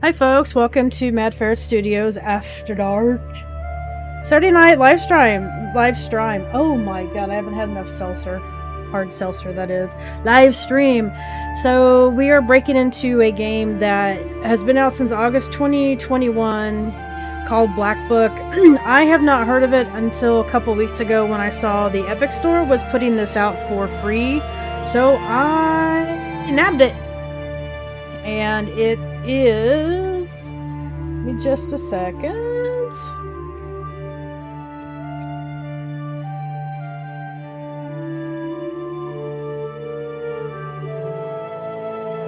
Hi folks, welcome to Mad Ferret Studios After Dark. Saturday night live stream. Oh my god, I haven't had enough seltzer. Hard seltzer, that is. Live stream. So we are breaking into a game that has been out since August 2021 called Black Book. I have not heard of it until a couple weeks ago when I saw the Epic Store was putting this out for free. So I nabbed it. And it is... Give me just a second.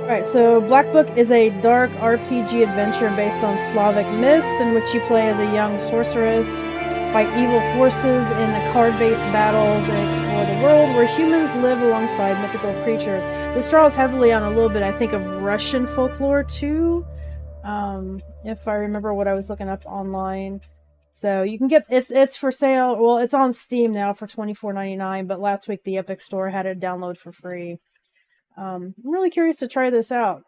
Alright, so Black Book is a dark RPG adventure based on Slavic myths in which you play as a young sorceress, fight evil forces in the card-based battles, and explore the world where humans live alongside mythical creatures. This draws heavily on a little bit, I think, of Russian folklore too, if I remember what I was looking up online. So you can get it's for sale. Well, it's on Steam now for $24.99, but last week the Epic Store had it download for free. I'm really curious to try this out.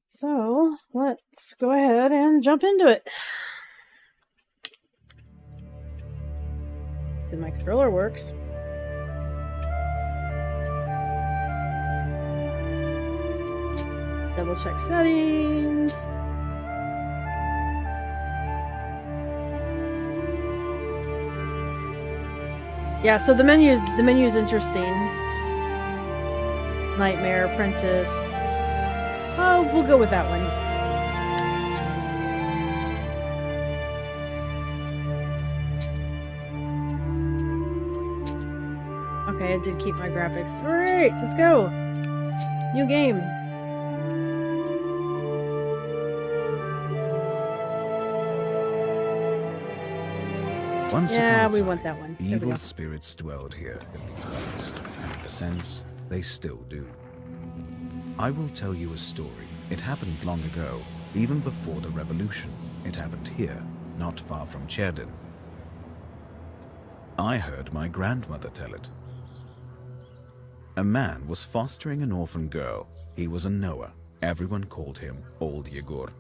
So let's go ahead and jump into it. If my controller works. Double check settings. Yeah, so the menu's interesting. Nightmare, Apprentice. Oh, we'll go with that one. Okay, I did keep my graphics. Alright, let's go. New game. Once yeah, upon a we time, want that one. Evil spirits dwelled here in these parts, and in a sense, they still do. I will tell you a story. It happened long ago, even before the revolution. It happened here, not far from Cherdin. I heard my grandmother tell it. A man was fostering an orphan girl. He was a knower. Everyone called him Old Yegor.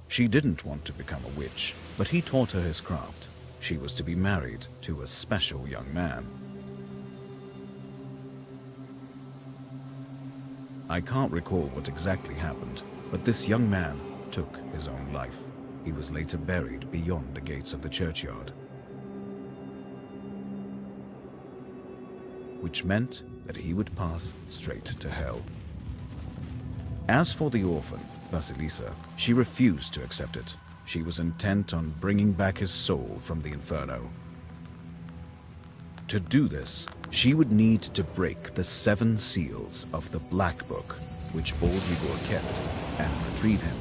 She didn't want to become a witch, but he taught her his craft. She was to be married to a special young man. I can't recall what exactly happened, but this young man took his own life. He was later buried beyond the gates of the churchyard, which meant that he would pass straight to hell. As for the orphan, Vasilisa, she refused to accept it. She was intent on bringing back his soul from the inferno. To do this, she would need to break the 7 seals of the Black Book, which Old Yegor kept, and retrieve him.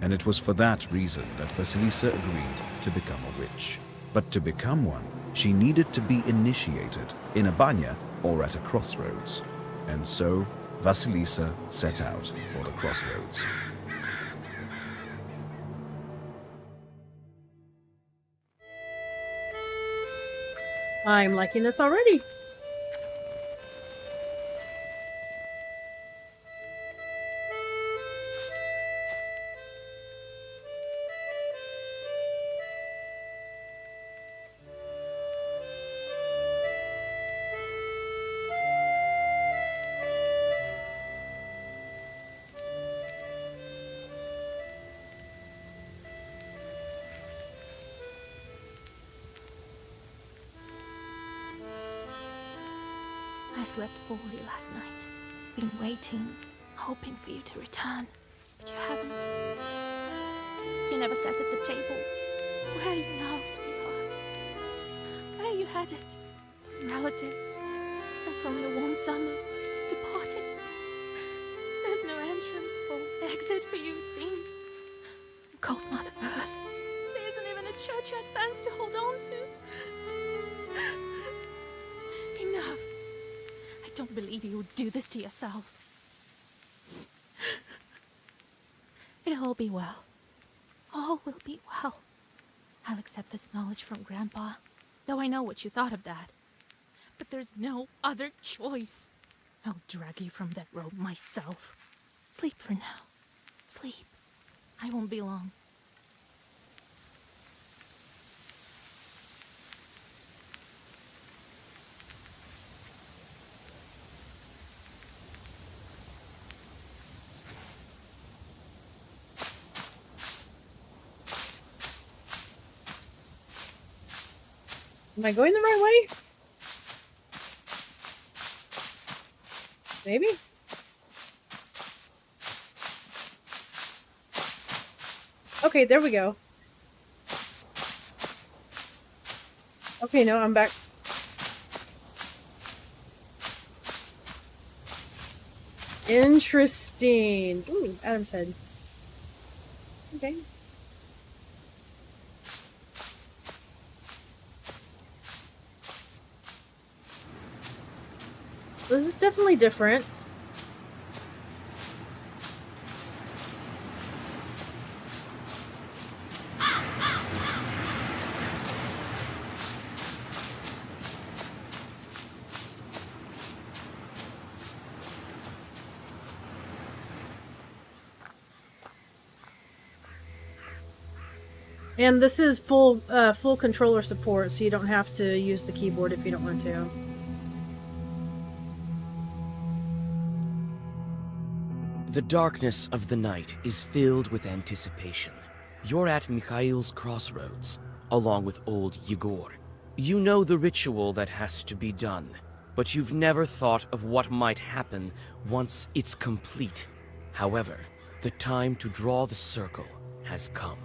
And it was for that reason that Vasilisa agreed to become a witch. But to become one, she needed to be initiated in a banya or at a crossroads. And so, Vasilisa set out for the crossroads. I'm liking this already. I slept poorly last night. Been waiting, hoping for you to return. But you haven't. You never sat at the table. Where you now, sweetheart? Where you had it? From relatives. And from the warm summer, you departed. There's no entrance or exit for you, it seems. Cold Mother Earth. There isn't even a churchyard fence to hold on to. Enough. I don't believe you would do this to yourself. It'll all be well. All will be well. I'll accept this knowledge from Grandpa, though I know what you thought of that. But there's no other choice. I'll drag you from that road myself. Sleep for now. Sleep. I won't be long. Am I going the right way? Maybe? Okay, there we go. Okay, no, I'm back. Interesting. Ooh, Adam's head. Okay. This is definitely different. And this is full controller support, so you don't have to use the keyboard if you don't want to. The darkness of the night is filled with anticipation. You're at Mikhail's crossroads, along with old Yegor. You know the ritual that has to be done, but you've never thought of what might happen once it's complete. However, the time to draw the circle has come.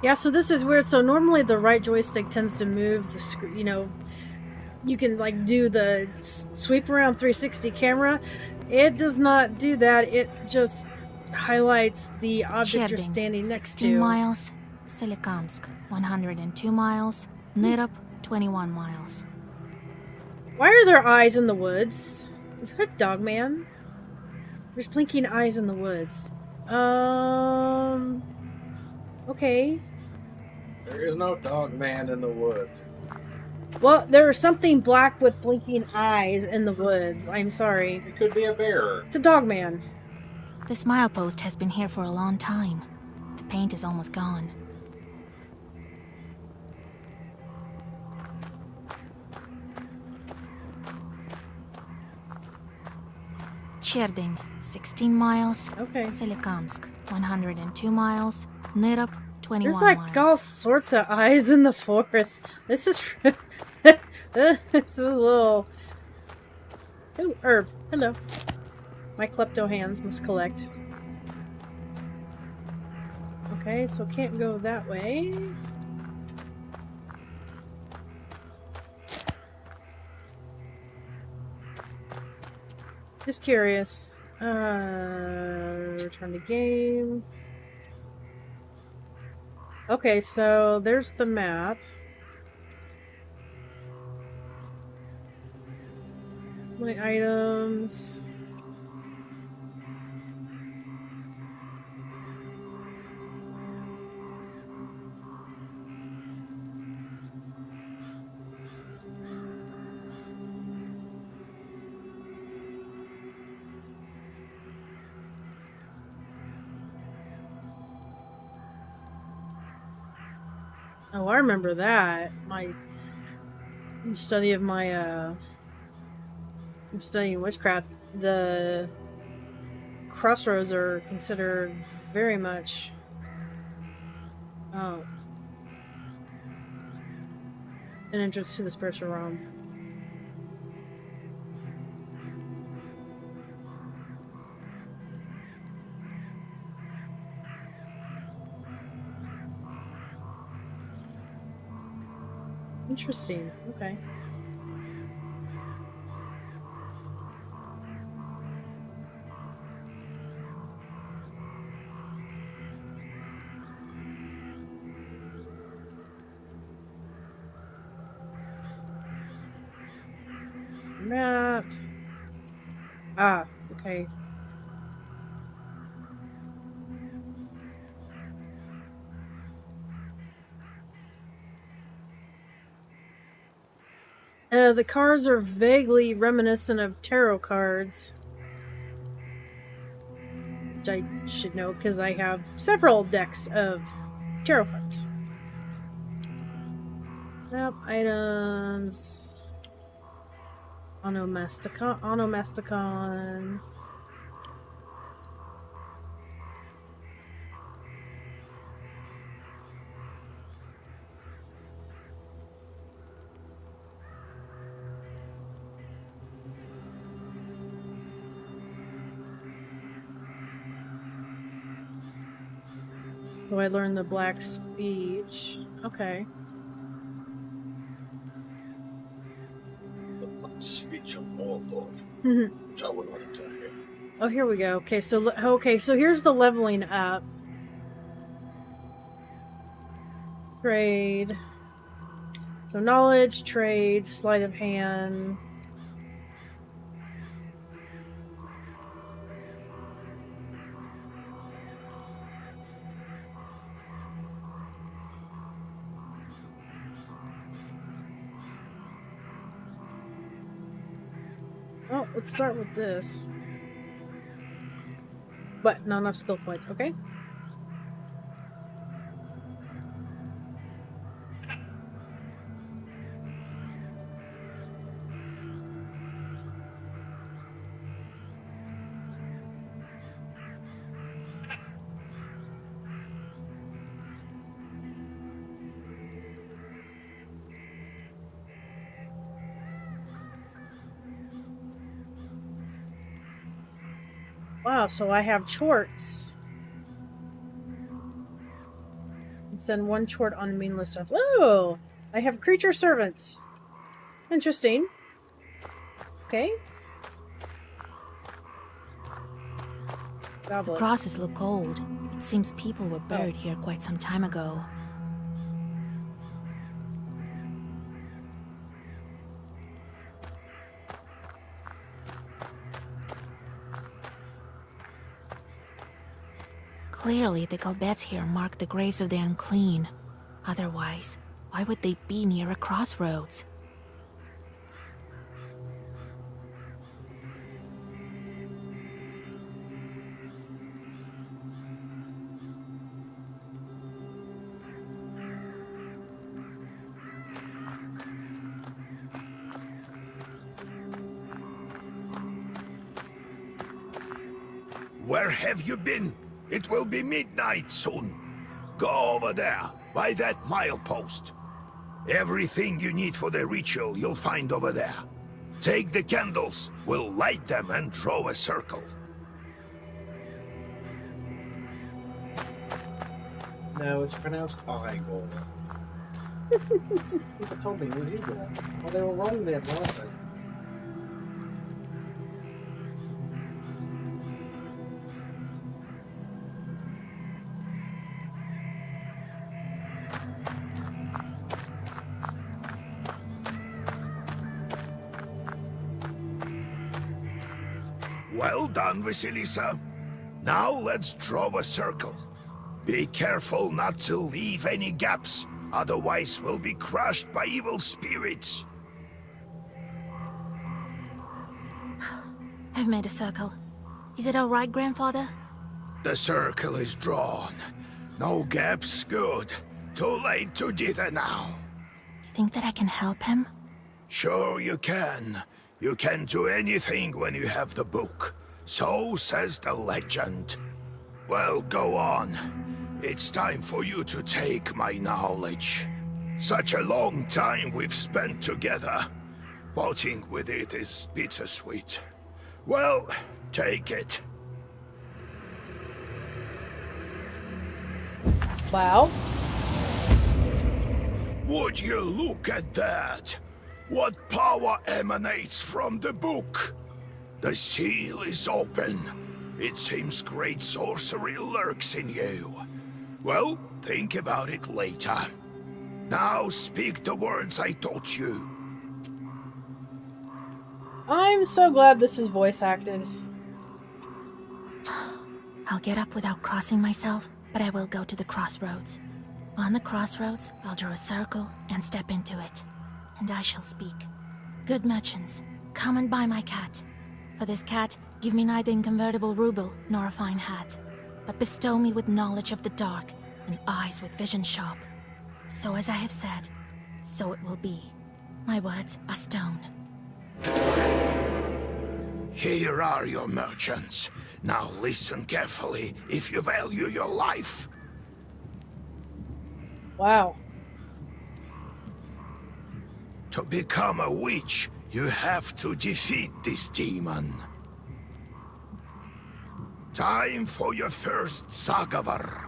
Yeah, so this is weird. So normally the right joystick tends to move the screen, you know, you can like do the sweep around 360 camera. It does not do that. It just highlights the object you're standing next 16 to. miles. Solikamsk, 102 miles. Nirop, 21 miles. Why are there eyes in the woods? Is that a dog man? There's blinking eyes in the woods. Okay. There is no dog man in the woods. Well, there is something black with blinking eyes in the woods. I'm sorry. It could be a bear. It's a dog man. This milepost has been here for a long time. The paint is almost gone. Cherdyn, 16 miles. Okay. Solikamsk, 102 miles. Nirop, 21 There's like miles. all sorts of eyes in the forest. This is this is a little. Ooh, herb. Hello. My klepto hands must collect. Okay, so can't go that way. Just curious. Return to game. Okay, so there's the map. My items. Oh, I remember that. My study of my I'm studying witchcraft. The crossroads are considered very much an entrance to the spiritual realm. Interesting. Okay. Map. Ah, okay. The cards are vaguely reminiscent of tarot cards. which I should know because I have several decks of tarot cards. Yep, items. Onomasticon. So I learned the black speech. Okay. Speech of Mordor, which I will not enter here. Oh, here we go. Okay, so here's the leveling up. Trade. So knowledge, trade, sleight of hand. Oh, let's start with this. But not enough skill points, okay? Wow, so I have chorts. And send one chort on the main list of. Oh! I have creature servants. Interesting. Okay. The Goblets. crosses look old. It seems people were buried here quite some time ago. Clearly, the Galbets here mark the graves of the unclean. Otherwise, why would they be near a crossroads? Where have you been? It will be midnight soon. Go over there, by that milepost. Everything you need for the ritual you'll find over there. Take the candles, we'll light them and draw a circle. No, it's pronounced Igor. People told me it was Igor. Well, they were wrong there, weren't they? Well done, Vasilisa. Now let's draw a circle. Be careful not to leave any gaps, otherwise we'll be crushed by evil spirits. I've made a circle. Is it all right, Grandfather? The circle is drawn. No gaps, good. Too late to dither now. You think that I can help him? Sure you can. You can do anything when you have the book. So says the legend. Well, go on. It's time for you to take my knowledge. Such a long time we've spent together. Parting with it is bittersweet. Well, take it. Wow. Would you look at that? What power emanates from the book? The seal is open. It seems great sorcery lurks in you. Well, think about it later. Now speak the words I taught you. I'm so glad this is voice acted. I'll get up without crossing myself, but I will go to the crossroads. On the crossroads, I'll draw a circle and step into it. And I shall speak. Good merchants, come and buy my cat. For this cat, Give me neither inconvertible ruble nor a fine hat, but bestow me with knowledge of the dark and eyes with vision sharp. So as I have said, so it will be. My words are stone. Here are your merchants. Now listen carefully if you value your life. Wow. To become a witch, you have to defeat this demon. Time for your first Sagavar.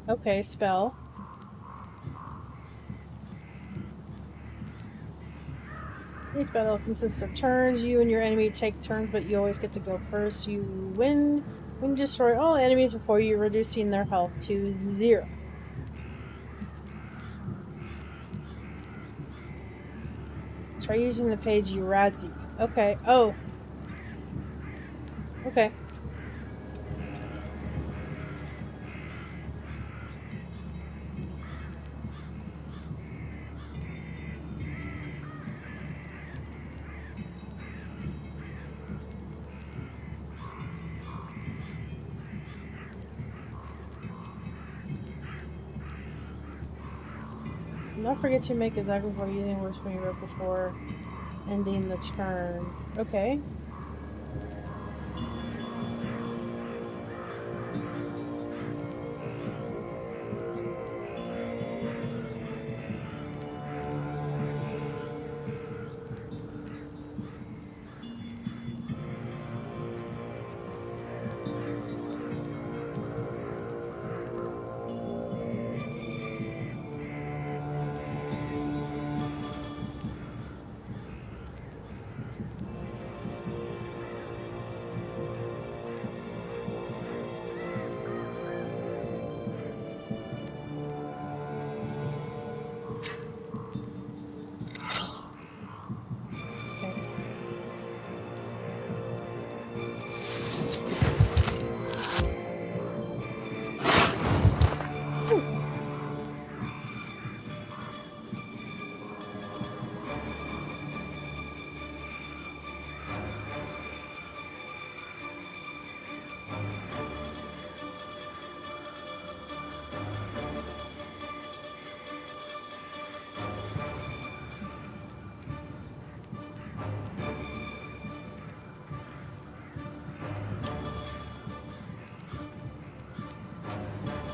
Okay, spell. Each battle consists of turns. You and your enemy take turns, but you always get to go first. You win when you destroy all enemies before you, reducing their health to 0. Try using the page Urazi. Okay. Oh. Okay. Do not forget to make exactly before using words from you wrote before ending the turn. Okay.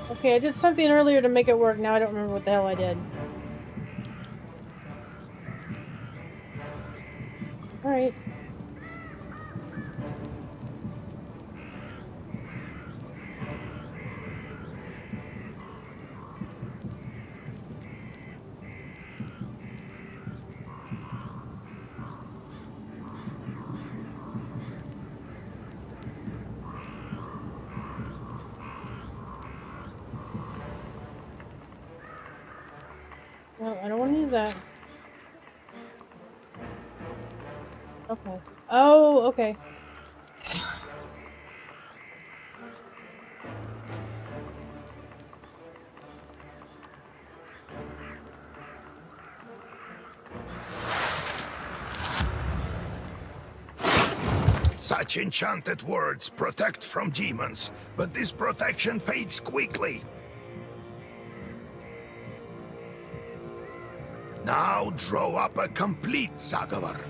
Okay, I did something earlier to make it work. Now I don't remember what the hell I did. Alright. No, I don't want to use that. Okay. Oh, okay. Such enchanted words protect from demons, but this protection fades quickly. Now draw up a complete Sagavar.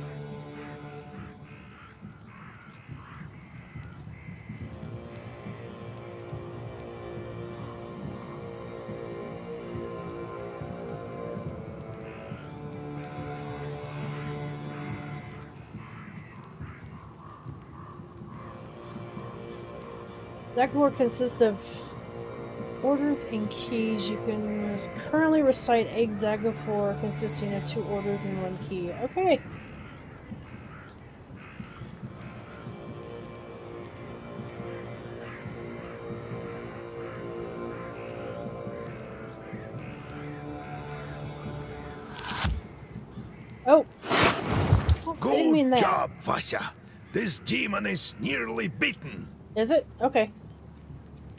Deckboard consists of orders and keys. You can currently recite Exagafor consisting of 2 orders and 1 key. Okay. Oh. I didn't mean Good that. job, Vasya. This demon is nearly beaten. Is it? Okay.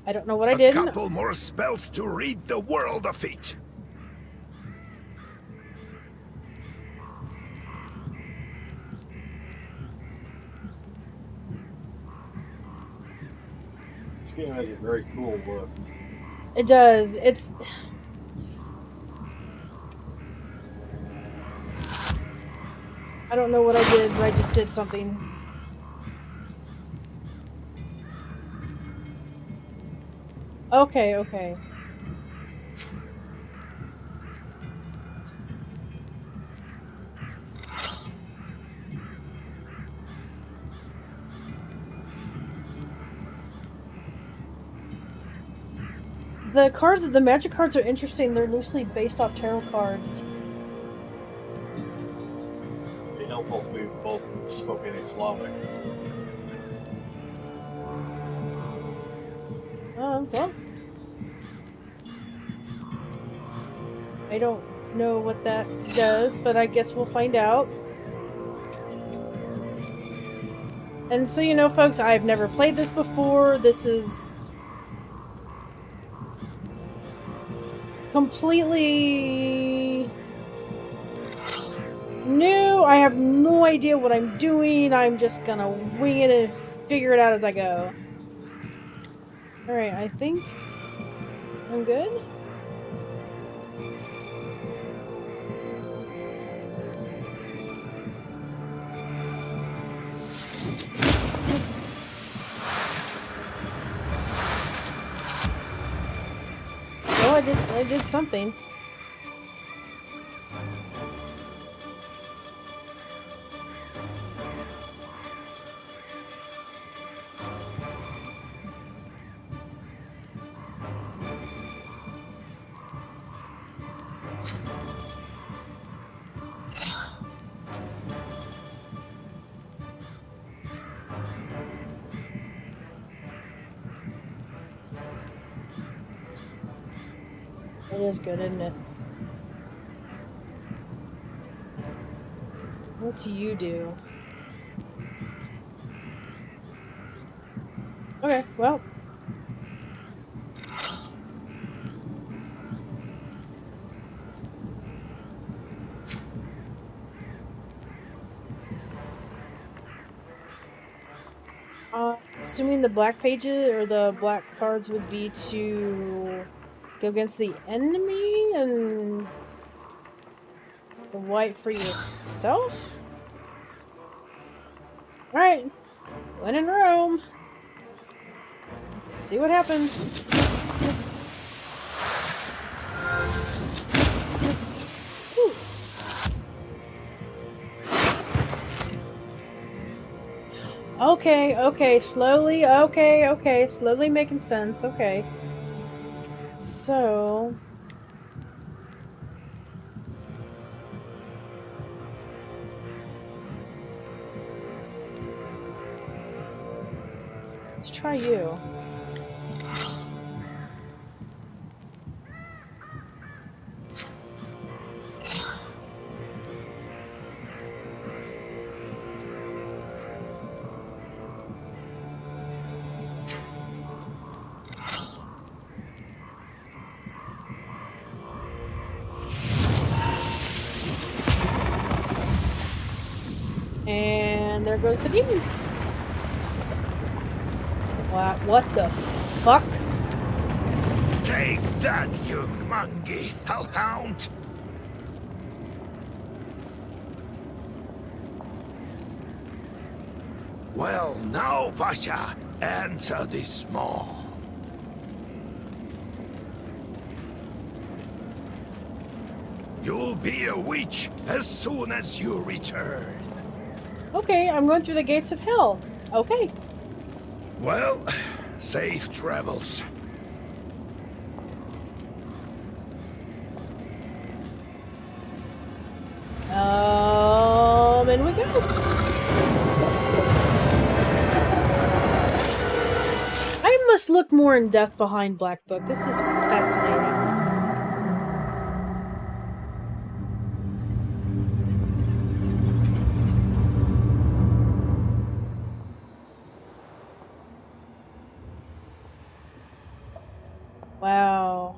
I don't know what I A did. couple more spells to rid the world of it. game has a very cool look. It does. It's... I don't know what I did, but I just did something. Okay, okay. The cards, the magic cards are interesting. They're loosely based off tarot cards. It'd be helpful if we both spoke any Slavic. Well. I don't know what that does, but I guess we'll find out. And so, you know, folks, I've never played this before. This is completely new. I have no idea what I'm doing. I'm just gonna wing it and figure it out as I go. Alright, I think I'm good. Oh, I did something. It is good, isn't it? What do you do? Okay, well. Assuming the black pages or the black cards would be to go against the enemy and the white for yourself? Alright. When in Rome. Let's see what happens. Ooh. Okay, slowly, okay, slowly making sense, okay. So... let's try you. And there goes the demon. What the fuck? Take that, you mangy hellhound! Well, now, Vasha, answer this maw. You'll be a witch as soon as you return. Okay, I'm going through the gates of hell. Okay. Well, safe travels. And we go. I must look more in depth behind Black Book. This is fascinating. Wow.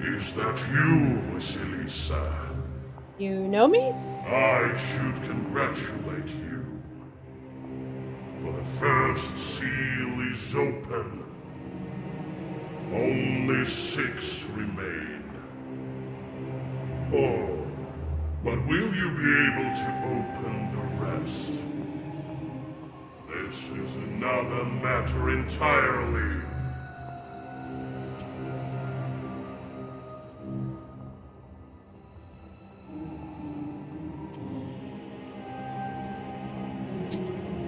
Is that you, Vasilisa? You know me? I should congratulate you. For the first seal is open. Only 6 remain. Oh, but will you be able to open the rest? This is another matter entirely.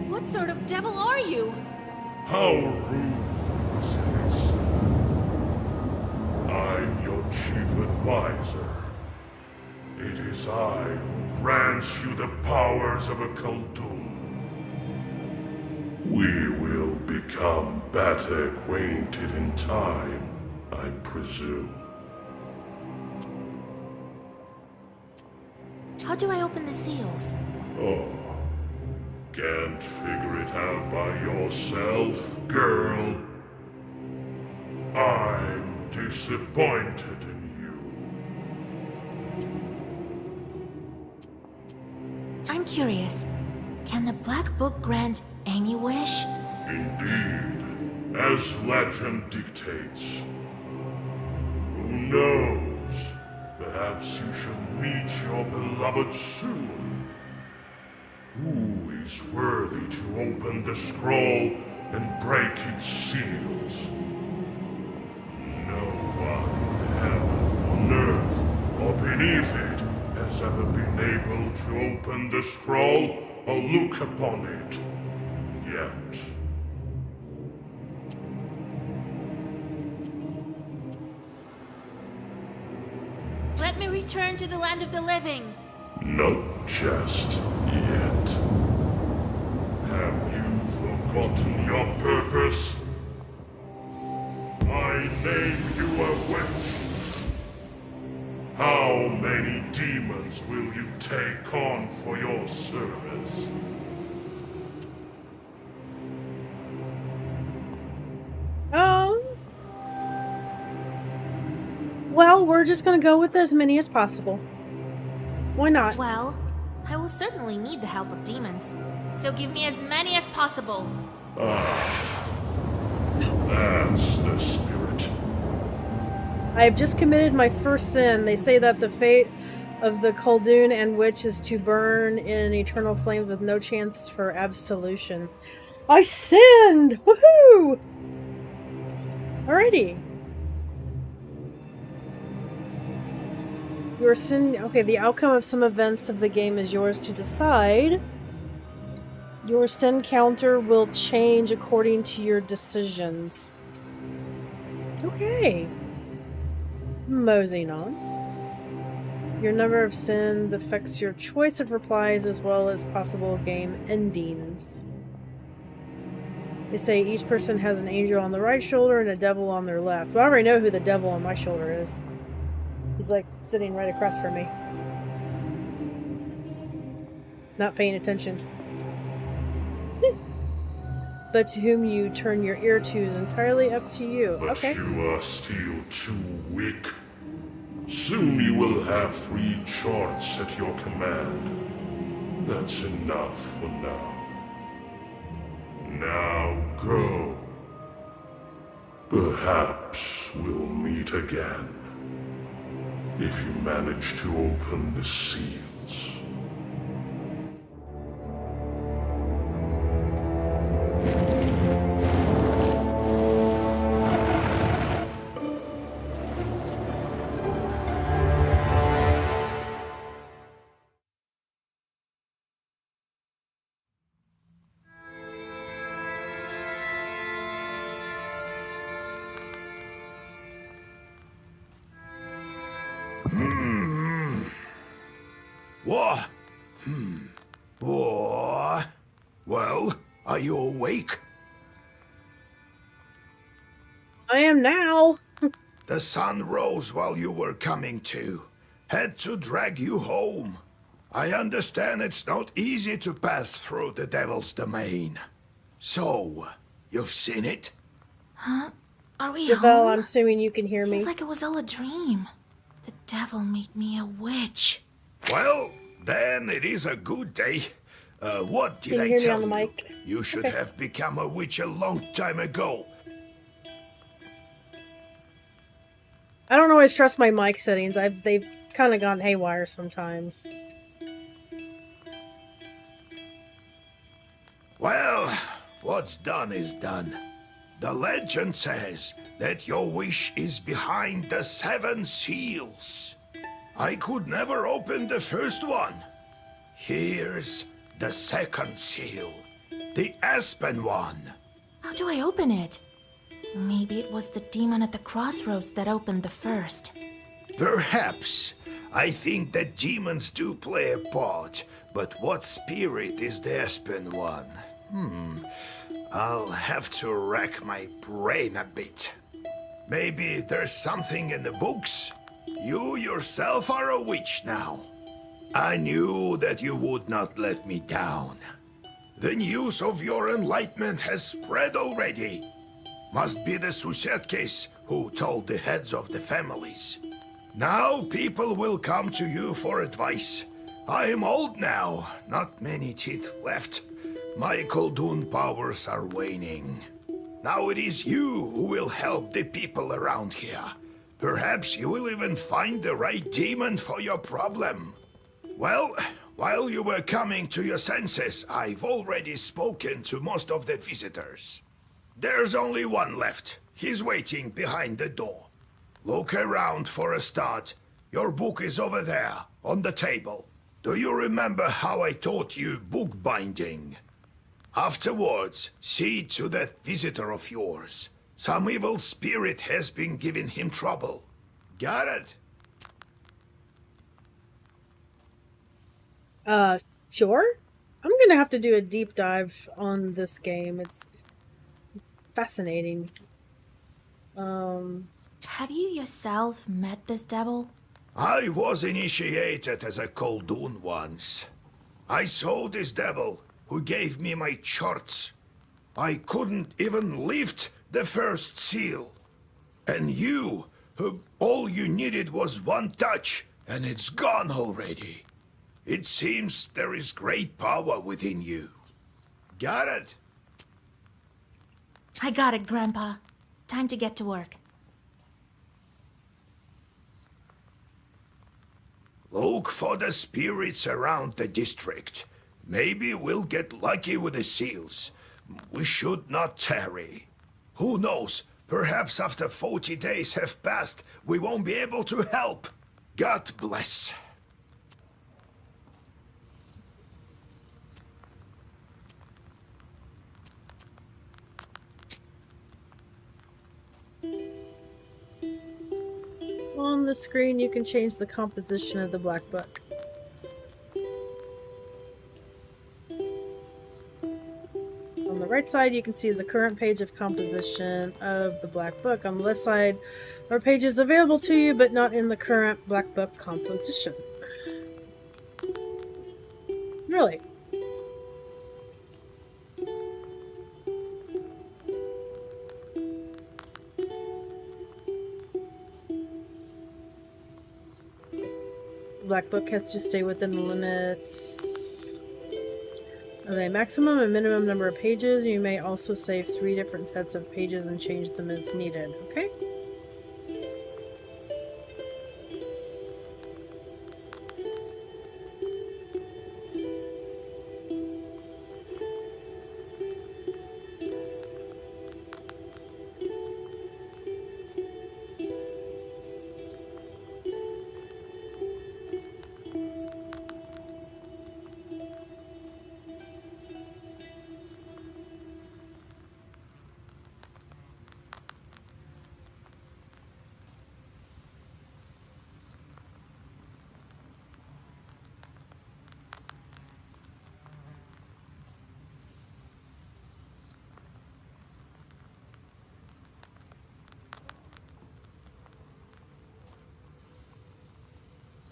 What sort of devil are you? How rude, Vasilisa. I'm your chief advisor. It is I who grants you the powers of a Khaldun. We will become better acquainted in time, I presume. How do I open the seals? Oh, can't figure it out by yourself, girl? I'm disappointed in you. I'm curious. Can the Black Book grant any wish? Indeed, as legend dictates. Who knows? Perhaps you shall meet your beloved soon. Who is worthy to open the scroll and break its seals? No one in heaven, on earth, or beneath it has ever been able to open the scroll or look upon it. Yet. Let me return to the land of the living. Not just yet. Have you forgotten your purpose? I name you a witch. How many demons will you take on for your service? Well, we're just gonna go with as many as possible. Why not? Well, I will certainly need the help of demons. So give me as many as possible. That's the spirit. I have just committed my first sin. They say that the fate of the Khaldun and witch is to burn in eternal flames with no chance for absolution. I sinned! Woohoo! Alrighty. Your sin... Okay, the outcome of some events of the game is yours to decide. Your sin counter will change according to your decisions. Okay. Moseying on. Your number of sins affects your choice of replies as well as possible game endings. They say each person has an angel on the right shoulder and a devil on their left. Well, I already know who the devil on my shoulder is. He's like sitting right across from me. Not paying attention. But to whom you turn your ear to is entirely up to you. But okay. you are still too weak. Soon you will have 3 charts at your command. That's enough for now. Now go. Perhaps we'll meet again. If you manage to open the seals. What? What? Well, are you awake? I am now. The sun rose while you were coming to. Had to drag you home. I understand it's not easy to pass through the Devil's domain. So, you've seen it? Huh? Are we Devel, home? I'm assuming you can hear me. Seems like it was all a dream. The devil made me a witch. Well, then it is a good day. What did Can you I hear me tell on the you? mic? You should Okay. have become a witch a long time ago. I don't always trust my mic settings. They've kind of gone haywire sometimes. Well, what's done is done. The legend says that your wish is behind the 7 seals. I could never open the first one. Here's the second seal, the aspen one. How do I open it? Maybe it was the demon at the crossroads that opened the first. Perhaps. I think that demons do play a part, but what spirit is the aspen one? I'll have to rack my brain a bit. Maybe there's something in the books? You yourself are a witch now. I knew that you would not let me down. The news of your enlightenment has spread already. Must be the Susetkes who told the heads of the families. Now people will come to you for advice. I am old now, not many teeth left. My Koldun powers are waning. Now it is you who will help the people around here. Perhaps you will even find the right demon for your problem. Well, while you were coming to your senses, I've already spoken to most of the visitors. There's only one left. He's waiting behind the door. Look around for a start. Your book is over there, on the table. Do you remember how I taught you bookbinding? Afterwards, see to that visitor of yours. Some evil spirit has been giving him trouble. Got it? Sure? I'm gonna have to do a deep dive on this game. It's fascinating. Have you yourself met this devil? I was initiated as a Koldun once. I saw this devil who gave me my charts. I couldn't even lift the first seal. And you, who all you needed was one touch, and it's gone already. It seems there is great power within you. Got it? I got it, Grandpa. Time to get to work. Look for the spirits around the district. Maybe we'll get lucky with the seals. We should not tarry. Who knows? Perhaps after 40 days have passed, we won't be able to help. God bless. On the screen, you can change the composition of the black book. On the right side, you can see the current page of composition of the black book. On the left side are pages available to you, but not in the current black book composition. Really? Black book has to stay within the limits of a maximum and minimum number of pages. You may also save 3 different sets of pages and change them as needed. Okay?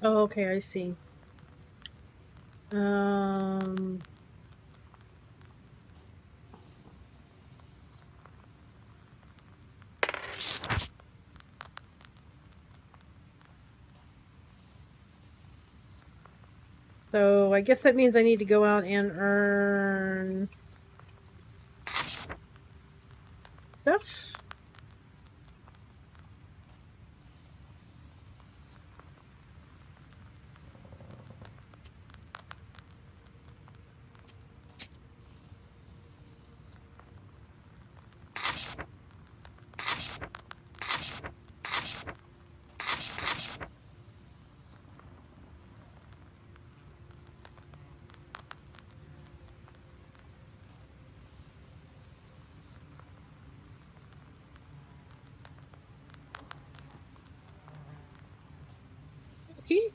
Oh, okay, I see. So I guess that means I need to go out and earn stuff. Okay.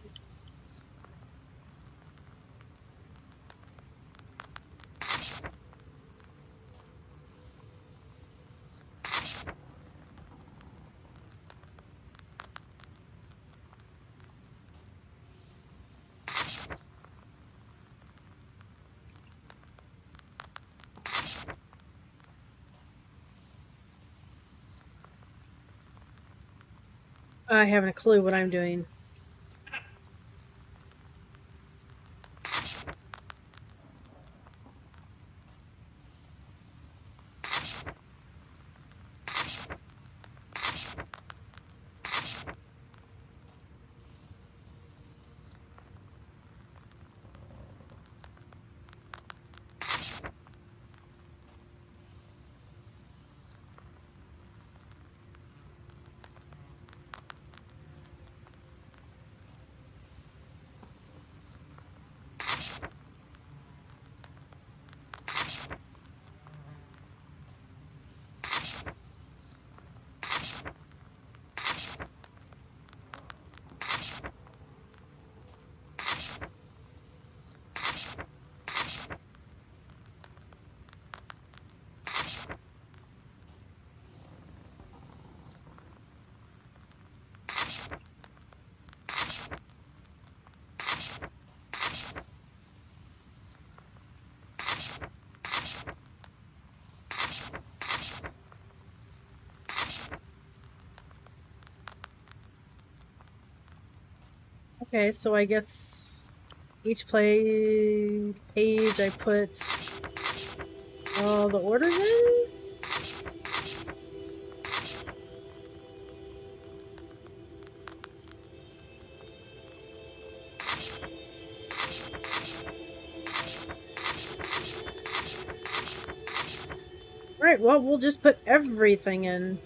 I haven't a clue what I'm doing. Okay, so I guess each play page I put all the orders in? Right, well, we'll just put everything in.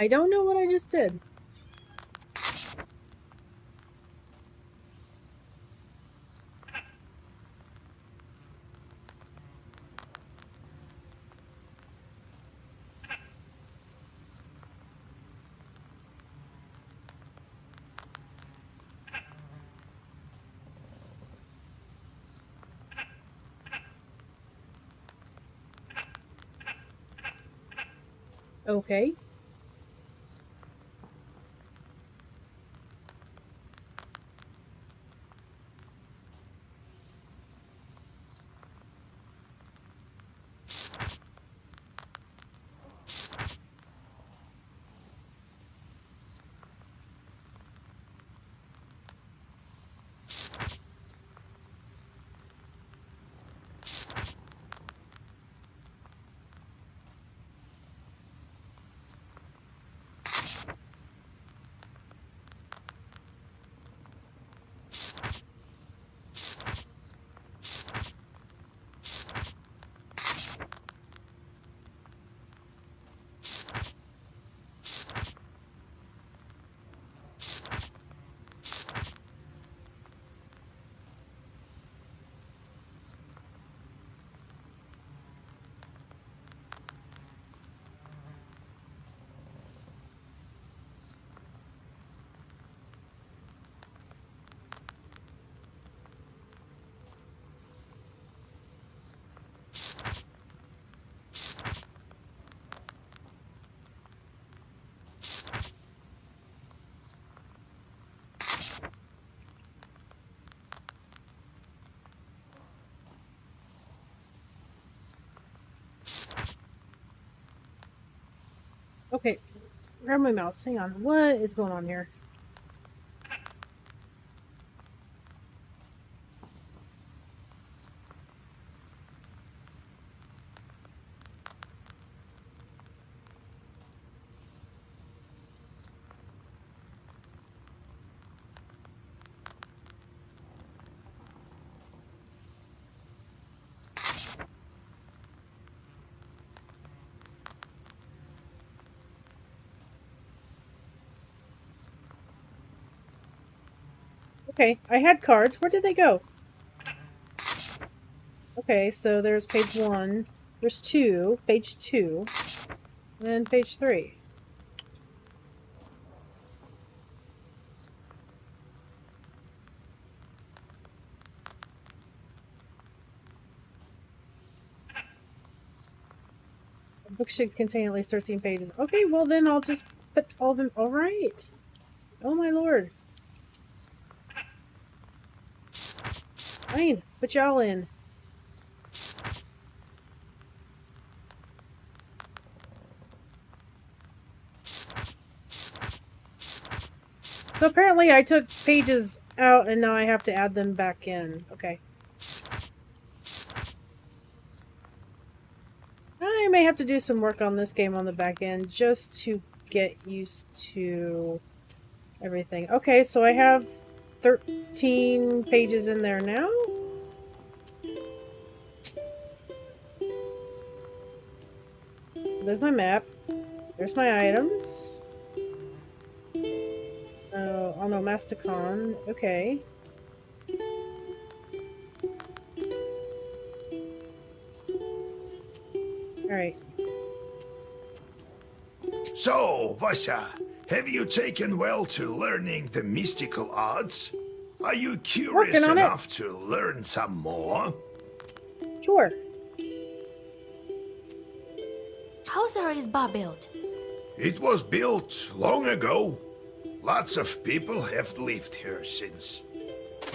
I don't know what I just did. Okay. Okay, grab my mouse. Hang on. What is going on here? Okay, I had cards. Where did they go? Okay, so there's page 1. There's 2. Page 2. And page 3. The book should contain at least 13 pages. Okay, well then I'll just put all of them... Alright. Oh my lord. Fine, put y'all in. So apparently I took pages out and now I have to add them back in. Okay. I may have to do some work on this game on the back end just to get used to everything. Okay, so I have 13 pages in there now. There's my map. There's my items. Oh no, Masticon. Okay. Alright. So, Vasya, have you taken well to learning the mystical arts? Are you curious Working on it. enough to learn some more? Sure. How's Arisba built? It was built long ago. Lots of people have lived here since.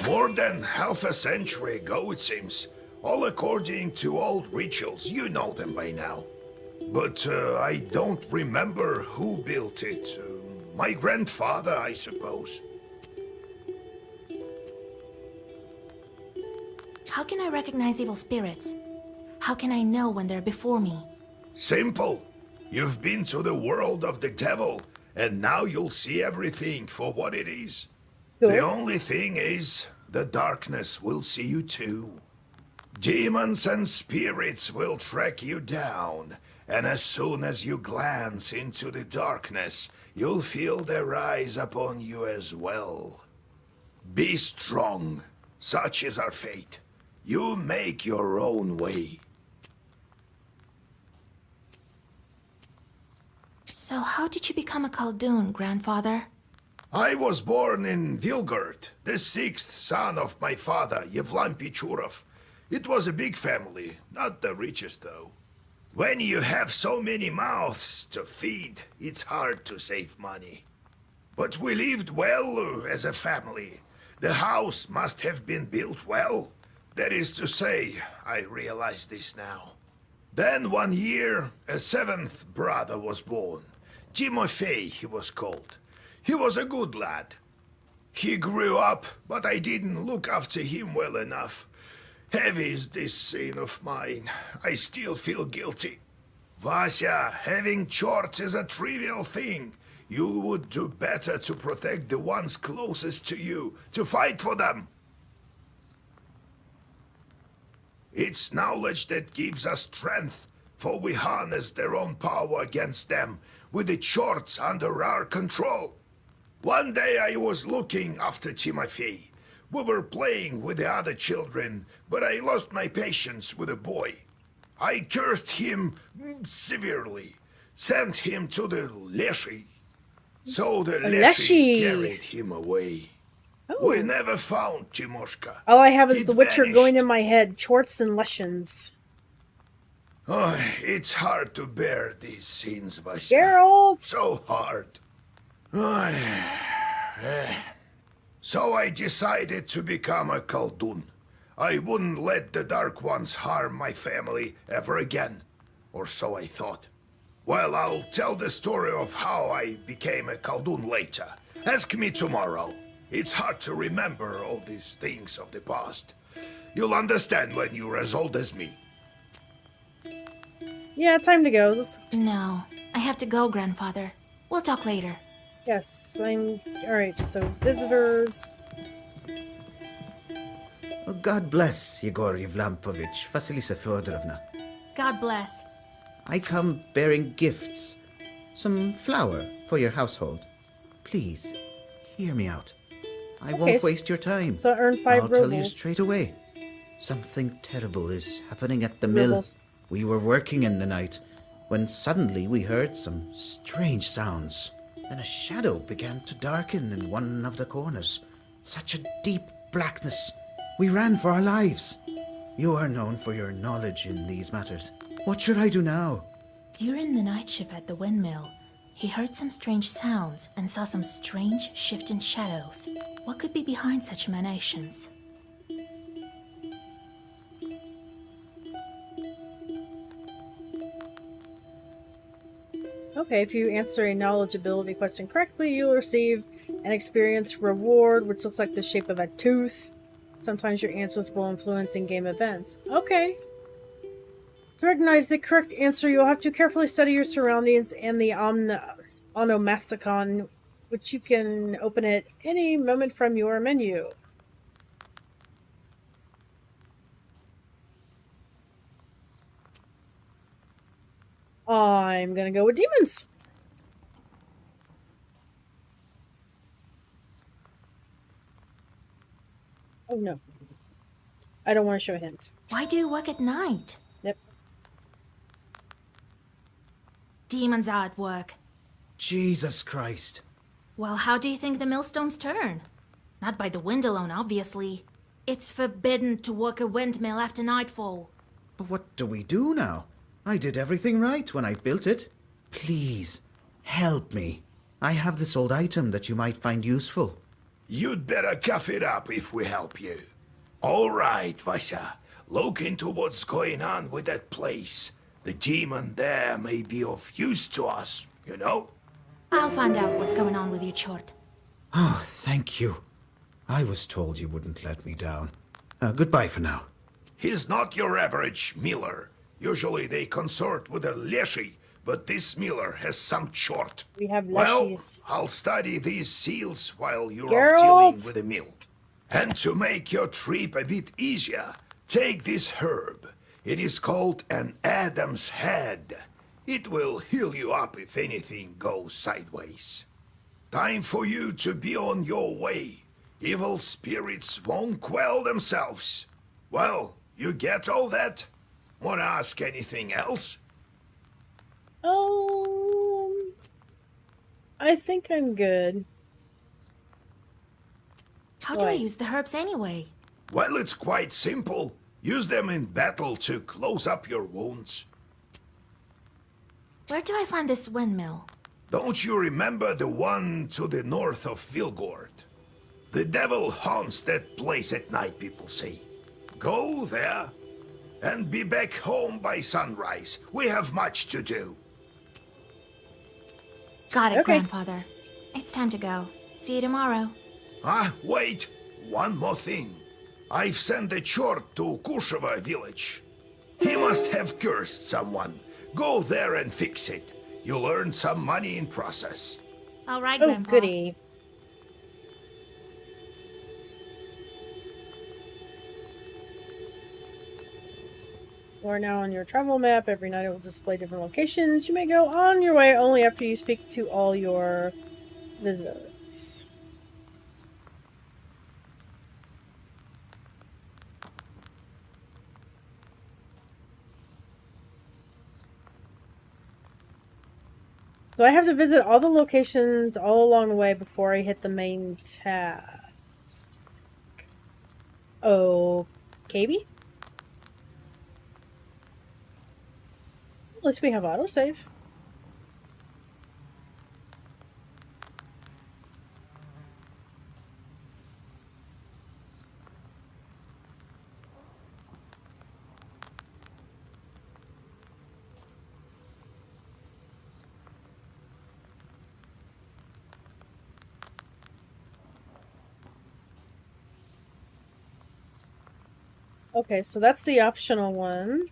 More than half a century ago, it seems. All according to old rituals. You know them by now. But I don't remember who built it. My grandfather, I suppose. How can I recognize evil spirits? How can I know when they're before me? Simple. You've been to the world of the devil, and now you'll see everything for what it is. Cool. The only thing is, the darkness will see you too. Demons and spirits will track you down, and as soon as you glance into the darkness, you'll feel their eyes upon you as well. Be strong. Such is our fate. You make your own way. So how did you become a Khaldun, grandfather? I was born in Vilgard, the 6th son of my father, Yevlam Pichurov. It was a big family, not the richest though. When you have so many mouths to feed, it's hard to save money. But we lived well as a family. The house must have been built well. That is to say, I realize this now. Then one year, a 7th brother was born. Timofey, he was called. He was a good lad. He grew up, but I didn't look after him well enough. Heavy is this sin of mine. I still feel guilty. Vasya, having chorts is a trivial thing. You would do better to protect the ones closest to you, to fight for them. It's knowledge that gives us strength, for we harness their own power against them, with the chorts under our control. One day I was looking after Timofey. We were playing with the other children, but I lost my patience with a boy. I cursed him severely, sent him to the Leshy. So the Leshy carried him away. Oh. We never found Timoshka. All I have is He'd The Witcher vanished. going in my head. Chorts and Leshens. Oh, it's hard to bear these scenes, Vasya. Geralt! So hard. So I decided to become a Khaldun. I wouldn't let the Dark Ones harm my family ever again. Or so I thought. Well, I'll tell the story of how I became a Khaldun later. Ask me tomorrow. It's hard to remember all these things of the past. You'll understand when you're as old as me. Yeah, time to go. Let's... No, I have to go, Grandfather. We'll talk later. Yes, I'm... Alright, so visitors... Oh, God bless Yegor Yevlampovich, Vasilisa Fyodorovna. God bless. I come bearing gifts. Some flour for your household. Please, hear me out. I won't waste your time. So I earned 5 I'll rubles. tell you straight away. Something terrible is happening at the mill. Rubles. We were working in the night when suddenly we heard some strange sounds. Then a shadow began to darken in one of the corners. Such a deep blackness. We ran for our lives. You are known for your knowledge in these matters. What should I do now? During the night shift at the windmill, he heard some strange sounds and saw some strange shifting shadows. What could be behind such emanations? Okay, if you answer a knowledge ability question correctly, you'll receive an experience reward, which looks like the shape of a tooth. Sometimes your answers will influence in-game events. Okay. To recognize the correct answer, you'll have to carefully study your surroundings and the onomasticon, which you can open at any moment from your menu. I'm gonna go with demons. Oh no. I don't want to show a hint. Why do you work at night? Yep. Demons are at work. Jesus Christ. Well, how do you think the millstones turn? Not by the wind alone, obviously. It's forbidden to work a windmill after nightfall. But what do we do now? I did everything right when I built it. Please, help me. I have this old item that you might find useful. You'd better cough it up if we help you. All right, Vasya. Look into what's going on with that place. The demon there may be of use to us, you know? I'll find out what's going on with you, Chort. Oh, thank you. I was told you wouldn't let me down. Goodbye for now. He's not your average miller. Usually they consort with a leshy, but this miller has some chort. We have Well, leshies. I'll study these seals while you're Geralt! off dealing with the mill. And to make your trip a bit easier, take this herb. It is called an Adam's Head. It will heal you up if anything goes sideways. Time for you to be on your way. Evil spirits won't quell themselves. Well, you get all that? Wanna ask anything else? I think I'm good. How do I Right. use the herbs anyway? Well, it's quite simple. Use them in battle to close up your wounds. Where do I find this windmill? Don't you remember the one to the north of Vilgord? The devil haunts that place at night, people say. Go there and be back home by sunrise. We have much to do. Got it, Okay. Grandfather. It's time to go. See you tomorrow. Ah, wait! One more thing. I've sent a chort to Kusheva village. He must have cursed someone. Go there and fix it. You'll earn some money in process. All right, Oh, Grandpa. goody. You are now on your travel map. Every night it will display different locations. You may go on your way only after you speak to all your visitors. So I have to visit all the locations all along the way before I hit the main task. Oh, KB? At least we have autosave. Okay, so that's the optional one.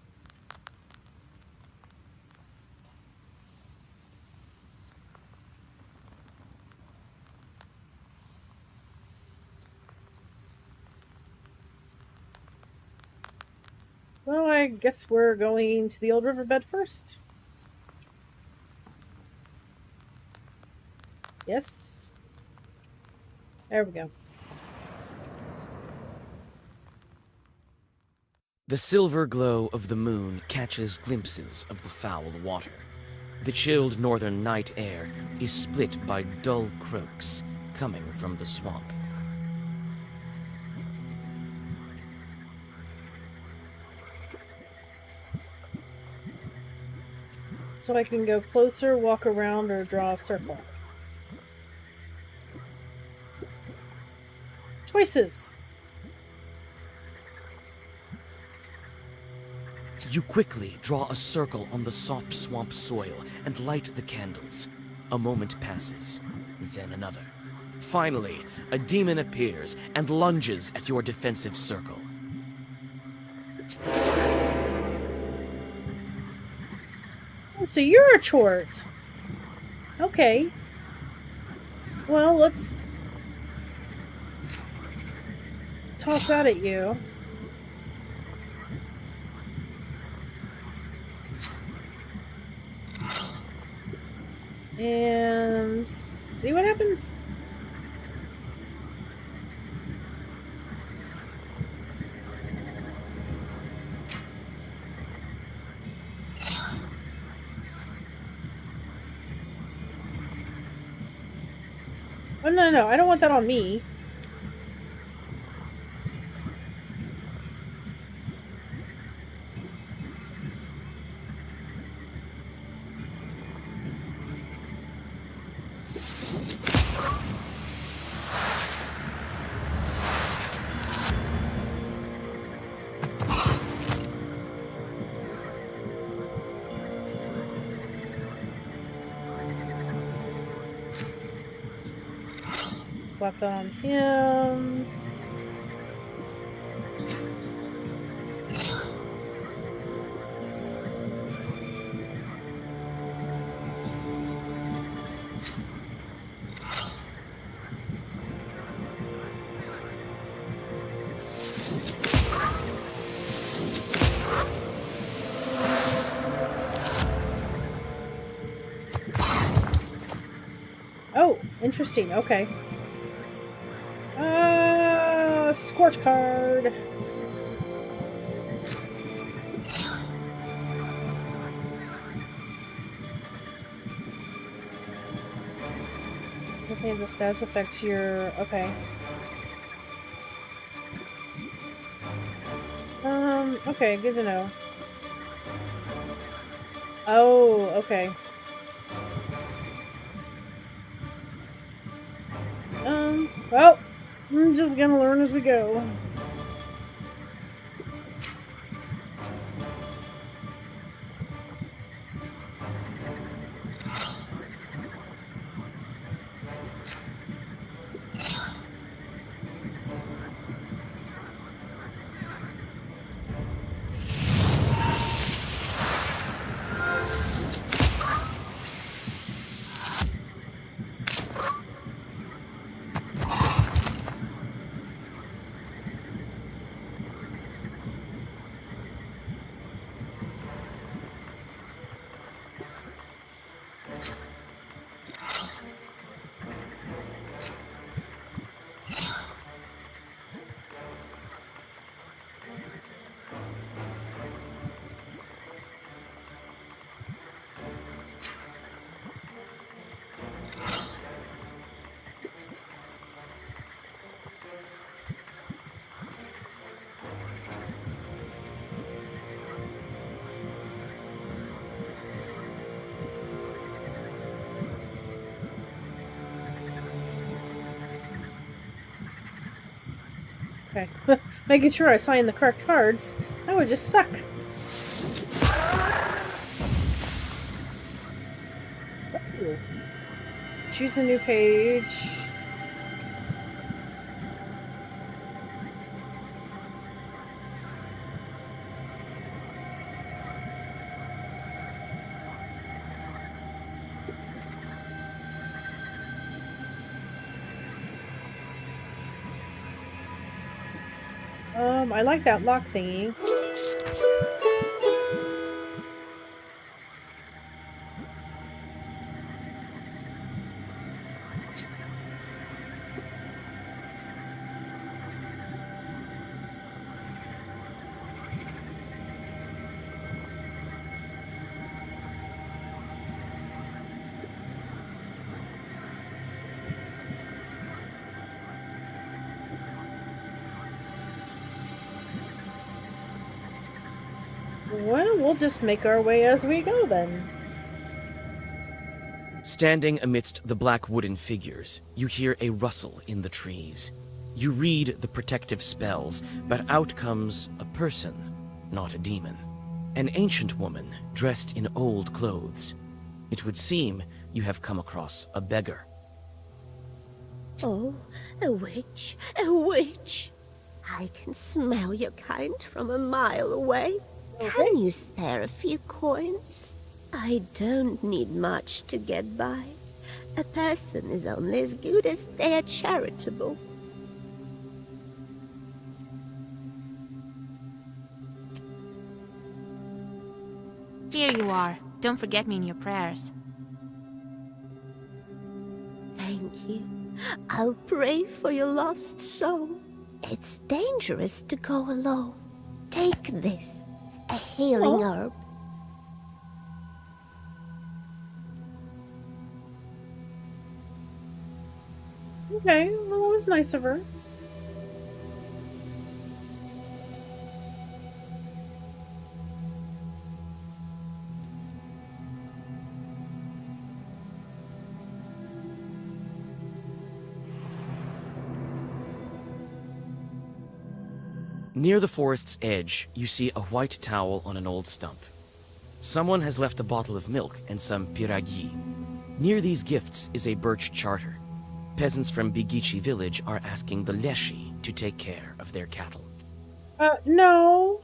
Well, I guess we're going to the old riverbed first. Yes. There we go. The silver glow of the moon catches glimpses of the foul water. The chilled northern night air is split by dull croaks coming from the swamp. So I can go closer, walk around, or draw a circle. Choices! You quickly draw a circle on the soft swamp soil and light the candles. A moment passes, and then another. Finally, a demon appears and lunges at your defensive circle. Oh, so you're a chort! Okay. Well, let's toss that at you. And see what happens. Oh, no, I don't want that on me. Slap that on him. Oh, interesting. Okay. Scorch card. Okay, the status effect here. Okay. Okay, good to know. Oh, okay. Well, I'm just gonna learn as we go. Okay. Making sure I sign the correct cards. That would just suck. Ooh. Choose a new page. I like that lock thingy. Well, we'll just make our way as we go then. Standing amidst the black wooden figures, you hear a rustle in the trees. You read the protective spells, but out comes a person, not a demon. An ancient woman dressed in old clothes. It would seem you have come across a beggar. Oh, a witch, a witch. I can smell your kind from a mile away. Can you spare a few coins? I don't need much to get by. A person is only as good as they are charitable. Here you are. Don't forget me in your prayers. Thank you. I'll pray for your lost soul. It's dangerous to go alone. Take this, a healing herb. Okay, well, it was nice of her. Near the forest's edge, you see a white towel on an old stump. Someone has left a bottle of milk and some piragi. Near these gifts is a birch charter. Peasants from Boudicca village are asking the Leshy to take care of their cattle. No.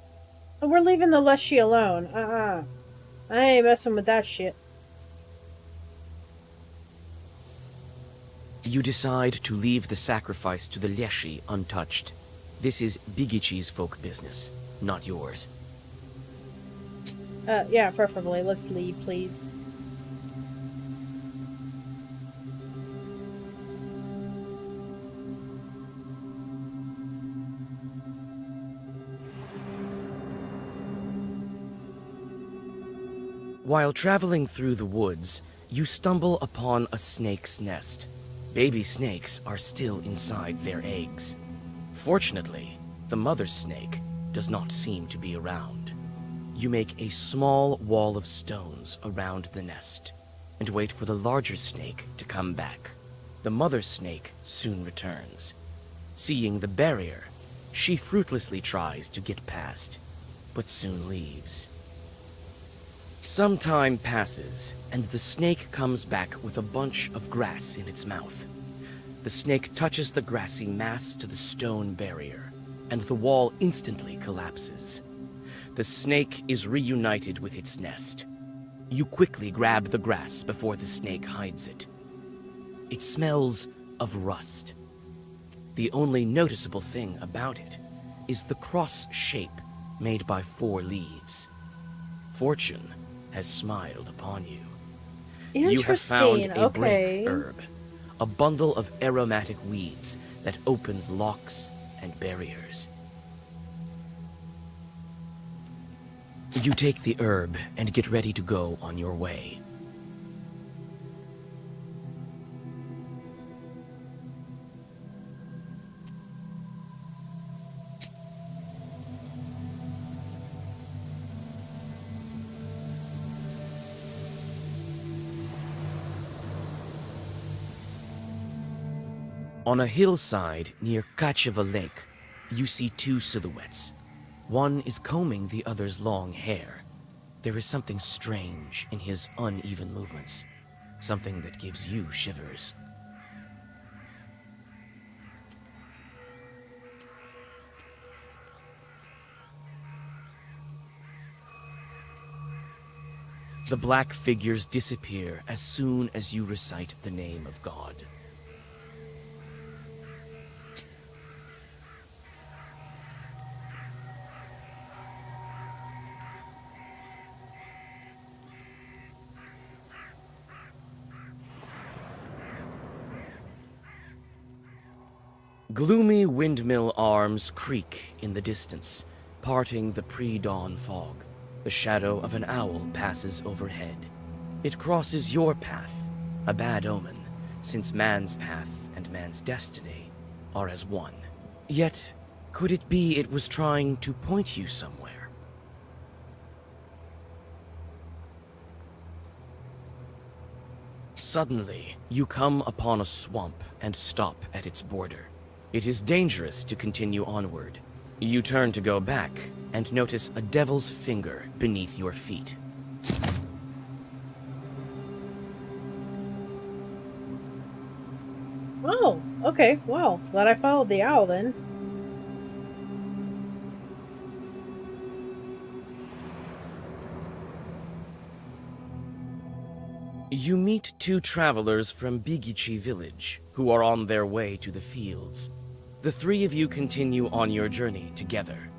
We're leaving the Leshy alone. I ain't messing with that shit. You decide to leave the sacrifice to the Leshy untouched. This is Boudicca's folk business, not yours. Yeah, preferably. Let's leave, please. While traveling through the woods, you stumble upon a snake's nest. Baby snakes are still inside their eggs. Fortunately, the mother snake does not seem to be around. You make a small wall of stones around the nest and wait for the larger snake to come back. The mother snake soon returns. Seeing the barrier, she fruitlessly tries to get past, but soon leaves. Some time passes, and the snake comes back with a bunch of grass in its mouth. The snake touches the grassy mass to the stone barrier, and the wall instantly collapses. The snake is reunited with its nest. You quickly grab the grass before the snake hides it. It smells of rust. The only noticeable thing about it is the cross shape made by 4 leaves. Fortune has smiled upon you. You have found a break herb, a bundle of aromatic weeds that opens locks and barriers. You take the herb and get ready to go on your way. On a hillside near Kacheva Lake, you see 2 silhouettes. One is combing the other's long hair. There is something strange in his uneven movements, something that gives you shivers. The black figures disappear as soon as you recite the name of God. Gloomy windmill arms creak in the distance, parting the pre-dawn fog. The shadow of an owl passes overhead. It crosses your path, a bad omen, since man's path and man's destiny are as one. Yet, could it be it was trying to point you somewhere? Suddenly, you come upon a swamp and stop at its border. It is dangerous to continue onward. You turn to go back and notice a devil's finger beneath your feet. Oh, okay. Well, glad I followed the owl then. You meet two travelers from Boudicca village who are on their way to the fields. The three of you continue on your journey together.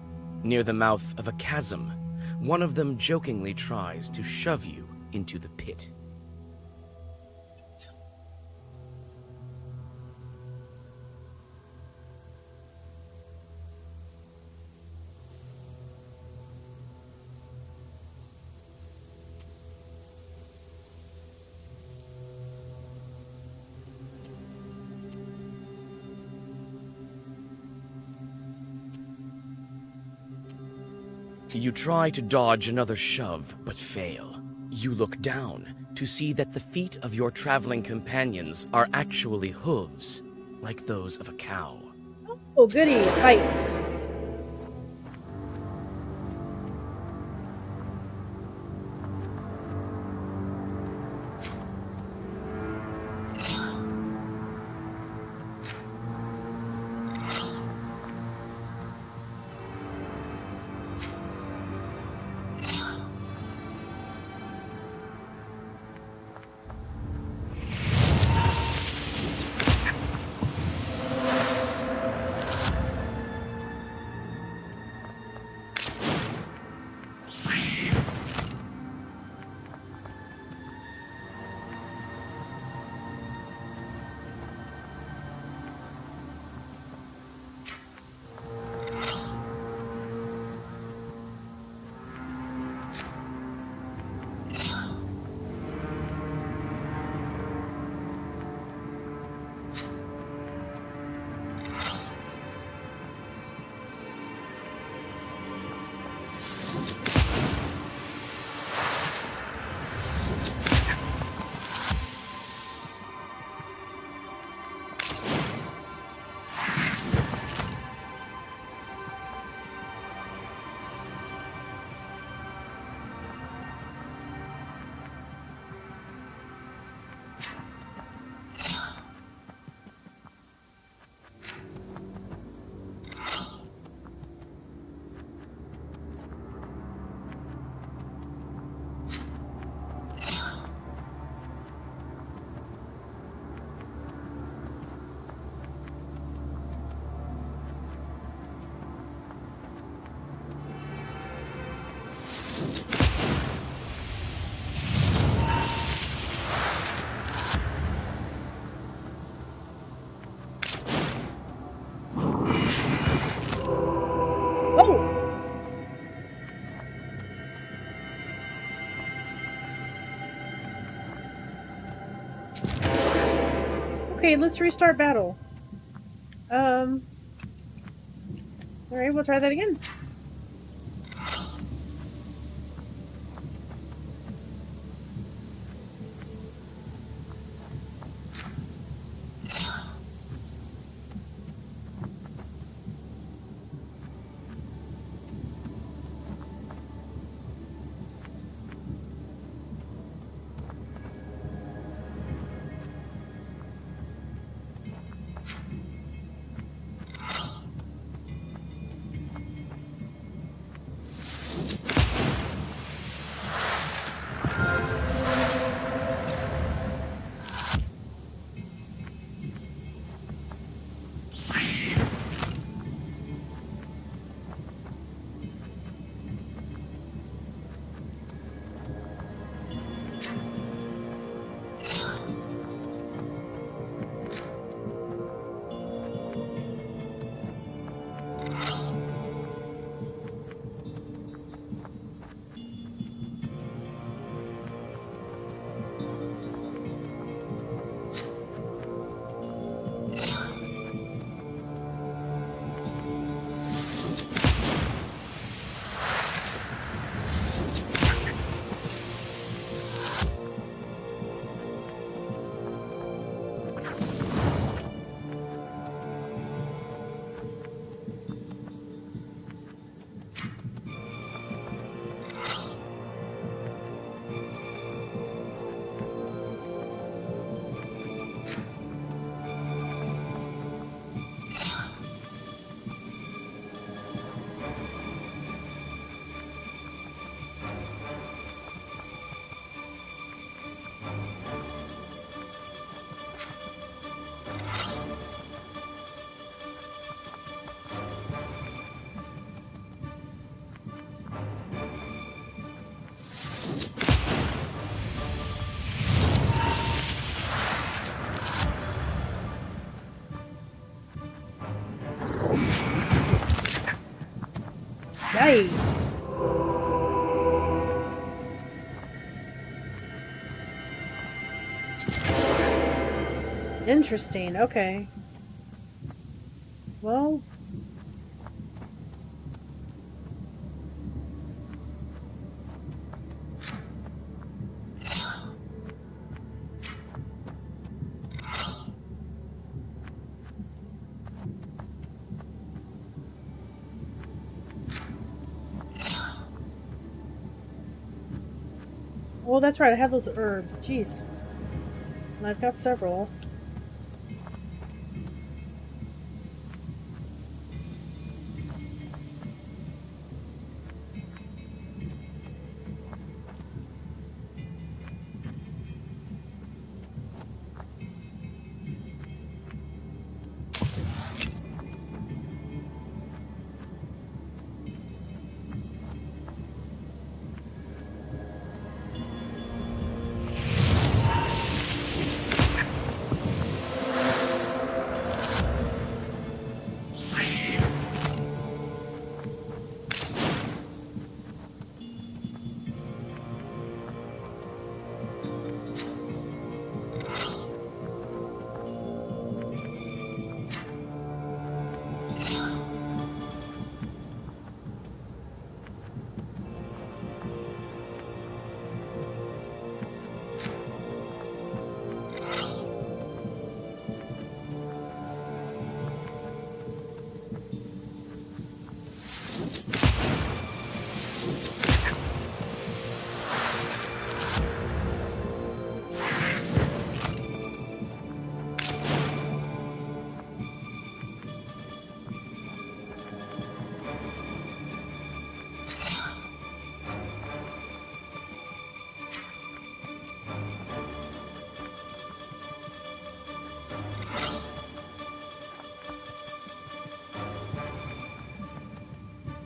Near the mouth of a chasm, one of them jokingly tries to shove you into the pit. You try to dodge another shove, but fail. You look down to see that the feet of your traveling companions are actually hooves, like those of a cow. Oh, goody. Height. Okay, let's restart battle. Alright, we'll try that again. light. Interesting, okay. Well... Oh, that's right, I have those herbs. Jeez. And I've got several.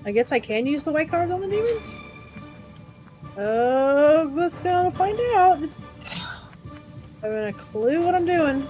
I guess I can use the white cards on the demons? Let's go find out. I haven't a clue what I'm doing.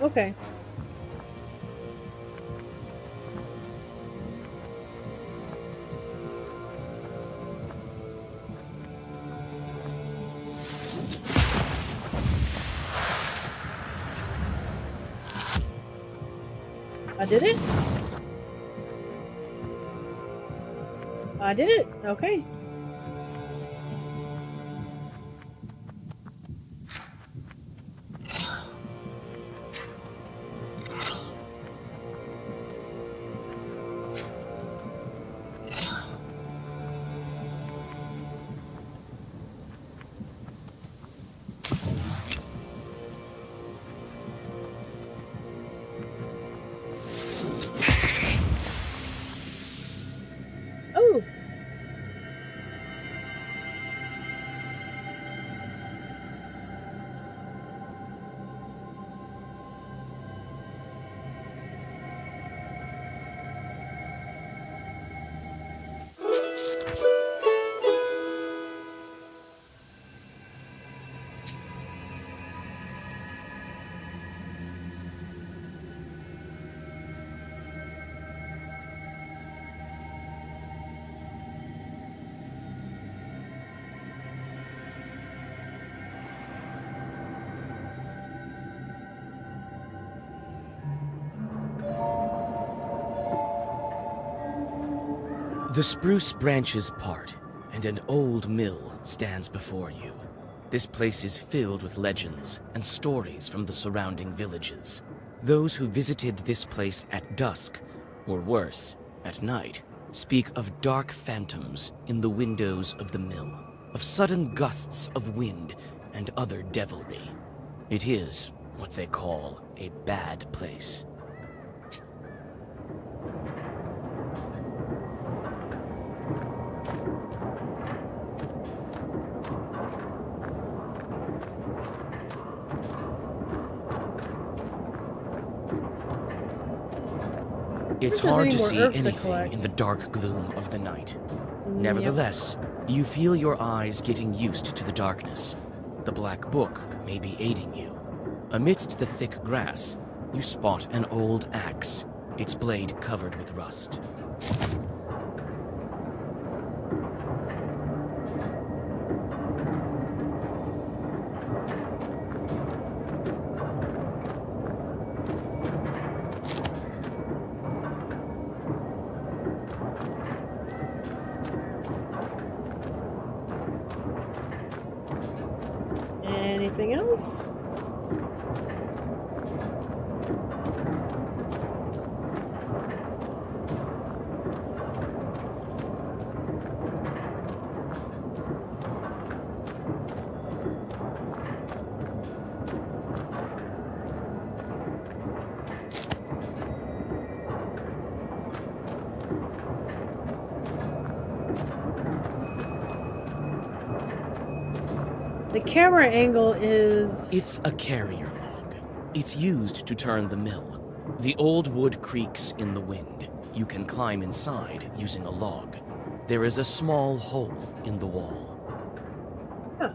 Okay. I did it? I did it. Okay. Oh. The spruce branches part, and an old mill stands before you. This place is filled with legends and stories from the surrounding villages. Those who visited this place at dusk, or worse, at night, speak of dark phantoms in the windows of the mill, of sudden gusts of wind and other devilry. It is what they call a bad place. It's hard to see anything in the dark gloom of the night. Nevertheless, you feel your eyes getting used to the darkness. The black book may be aiding you. Amidst the thick grass, you spot an old axe, its blade covered with rust. Anything else? The camera angle is... It's a carrier log. It's used to turn the mill. The old wood creaks in the wind. You can climb inside using a log. There is a small hole in the wall. Huh.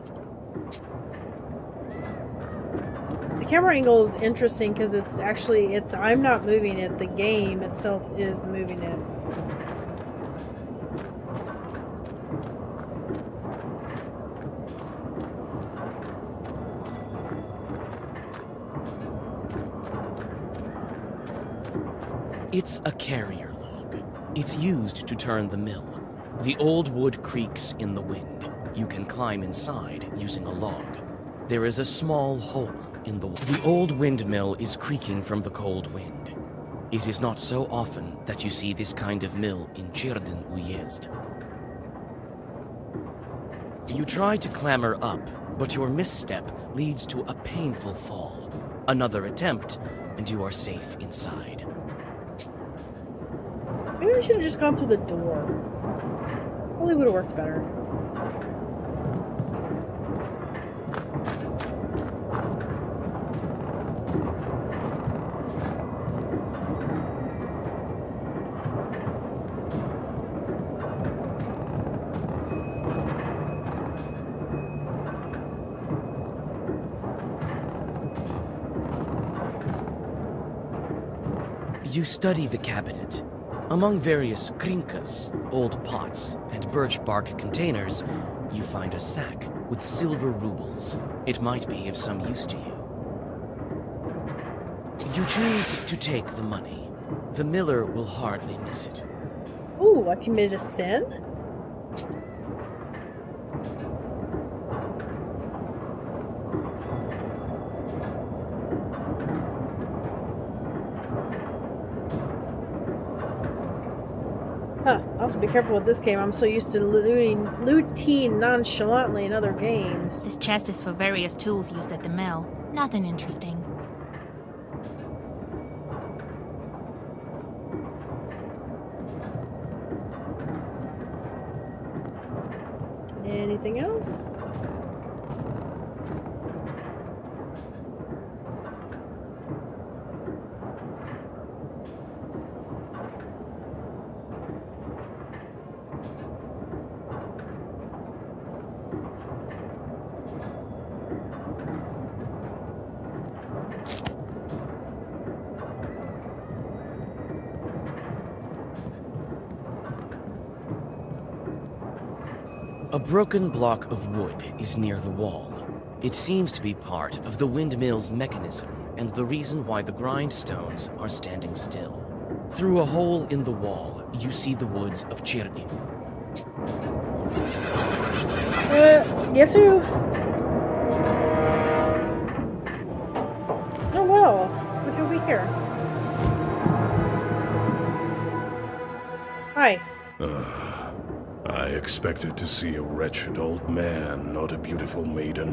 The camera angle is interesting because it's actually, I'm not moving it, the game itself is moving it. It's a carrier log. It's used to turn the mill. The old wood creaks in the wind. You can climb inside using a log. There is a small hole in the wall. The old windmill is creaking from the cold wind. It is not so often that you see this kind of mill in Cherdyn Uyezd. You try to clamber up, but your misstep leads to a painful fall. Another attempt, and you are safe inside. Maybe I should have just gone through the door. Probably would have worked better. You study the cabinet. Among various krinkas, old pots, and birch bark containers, you find a sack with silver rubles. It might be of some use to you. You choose to take the money. The miller will hardly miss it. Ooh, I committed a sin? Huh, also be careful with this game. I'm so used to looting nonchalantly in other games. This chest is for various tools used at the mill. Nothing interesting. Anything else? A broken block of wood is near the wall. It seems to be part of the windmill's mechanism and the reason why the grindstones are standing still. Through a hole in the wall, you see the woods of Cherdyn. Guess who? Oh well, look who we here. Hi. I expected to see a wretched old man, not a beautiful maiden.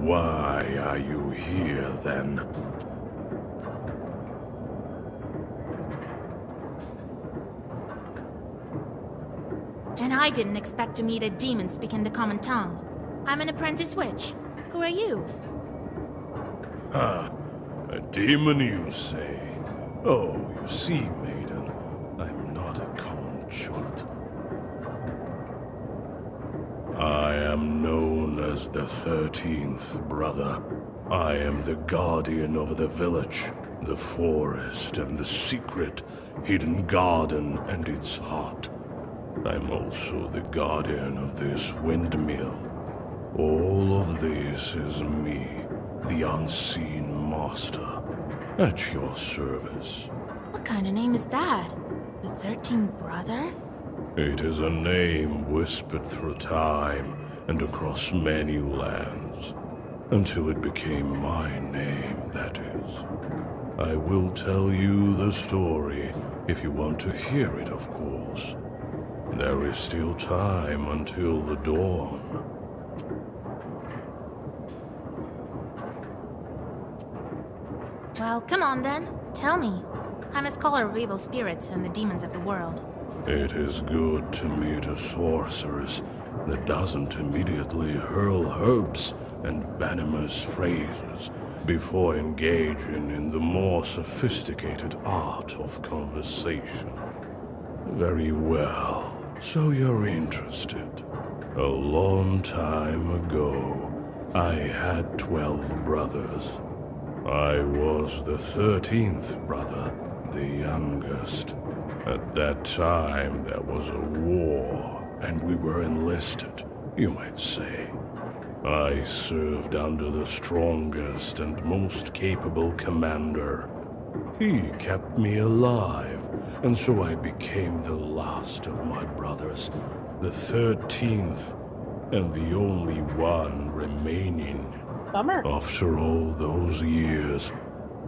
Why are you here, then? And I didn't expect to meet a demon speaking the common tongue. I'm an apprentice witch. Who are you? Ha! A demon, you say? Oh, you see, maiden, I'm not a common chult. I am known as the 13th Brother. I am the guardian of the village, the forest, and the secret hidden garden and its heart. I'm also the guardian of this windmill. All of this is me, the unseen master, at your service. What kind of name is that? The 13th Brother? It is a name whispered through time and across many lands, until it became my name, that is. I will tell you the story, if you want to hear it, of course. There is still time until the dawn. Well, come on then. Tell me. I'm a scholar of evil spirits and the demons of the world. It is good to meet a sorceress that doesn't immediately hurl herbs and venomous phrases before engaging in the more sophisticated art of conversation. Very well, so you're interested. A long time ago, I had 12 brothers. I was the 13th brother, the youngest. At that time, there was a war, and we were enlisted, you might say. I served under the strongest and most capable commander. He kept me alive, and so I became the last of my brothers, the 13th, and the only one remaining. Bummer. After all those years,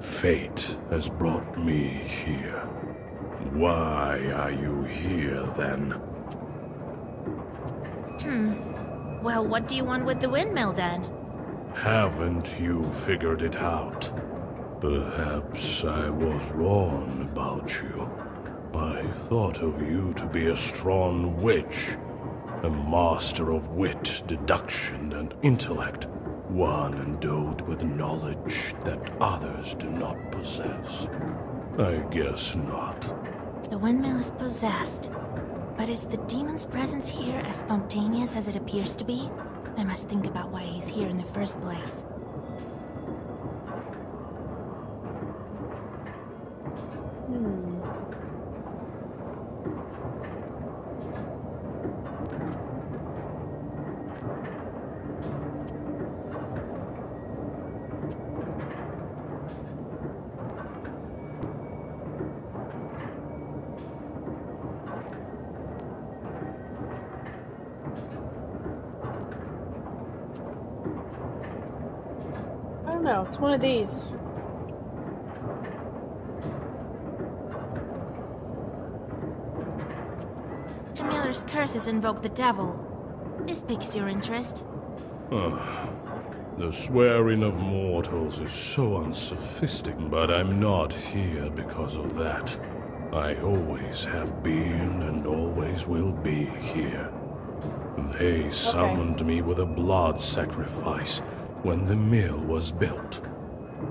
fate has brought me here. Why are you here, then? Well, what do you want with the windmill then? Haven't you figured it out? Perhaps I was wrong about you. I thought of you to be a strong witch, a master of wit, deduction, and intellect, one endowed with knowledge that others do not possess. I guess not. The windmill is possessed. But is the demon's presence here as spontaneous as it appears to be? I must think about why he's here in the first place. I don't know, it's one of these. The miller's curses invoke the devil. This piques your interest. The swearing of mortals is so unsophisticated, but I'm not here because of that. I always have been and always will be here. They summoned me with a blood sacrifice when the mill was built.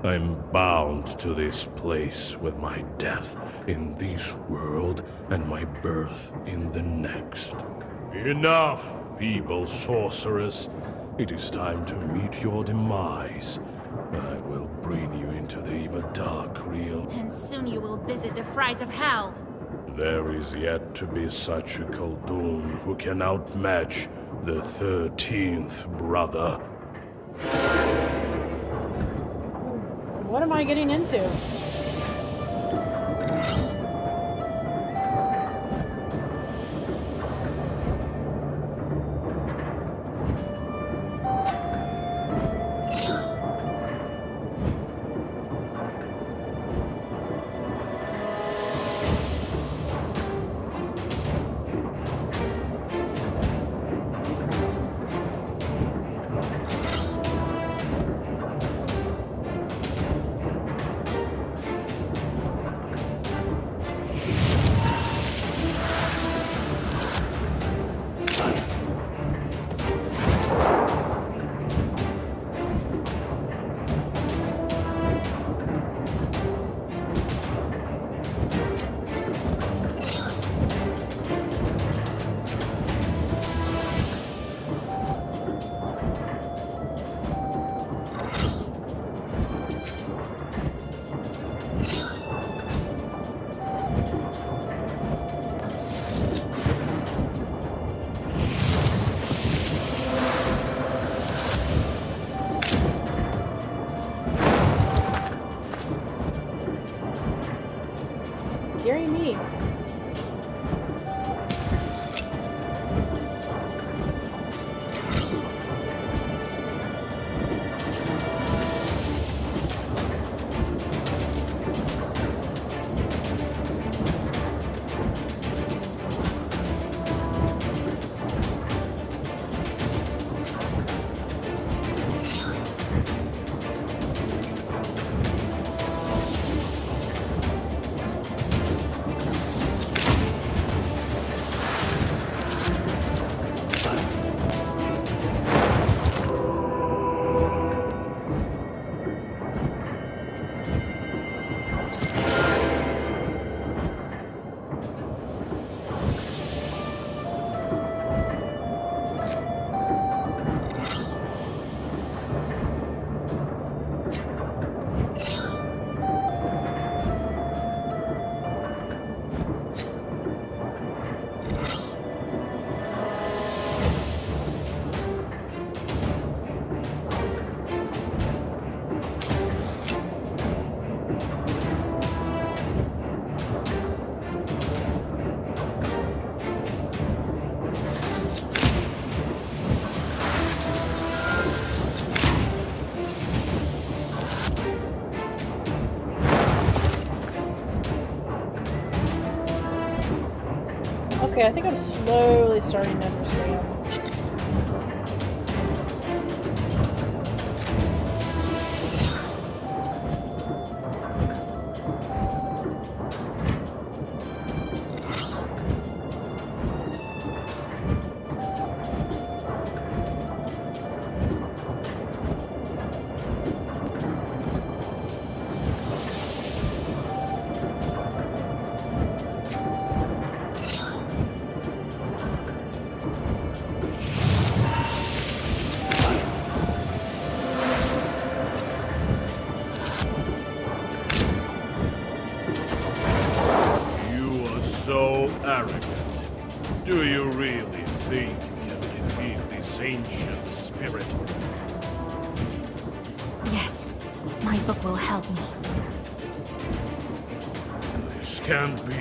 I'm bound to this place with my death in this world and my birth in the next. Enough, feeble sorceress. It is time to meet your demise. I will bring you into the even dark realm. And soon you will visit the fries of hell. There is yet to be such a Khaldun who can outmatch the 13th brother. What am I getting into? Deary me. Okay, I think I'm slowly starting to understand. So arrogant. Do you really think you can defeat this ancient spirit? Yes, my book will help me. This can't be.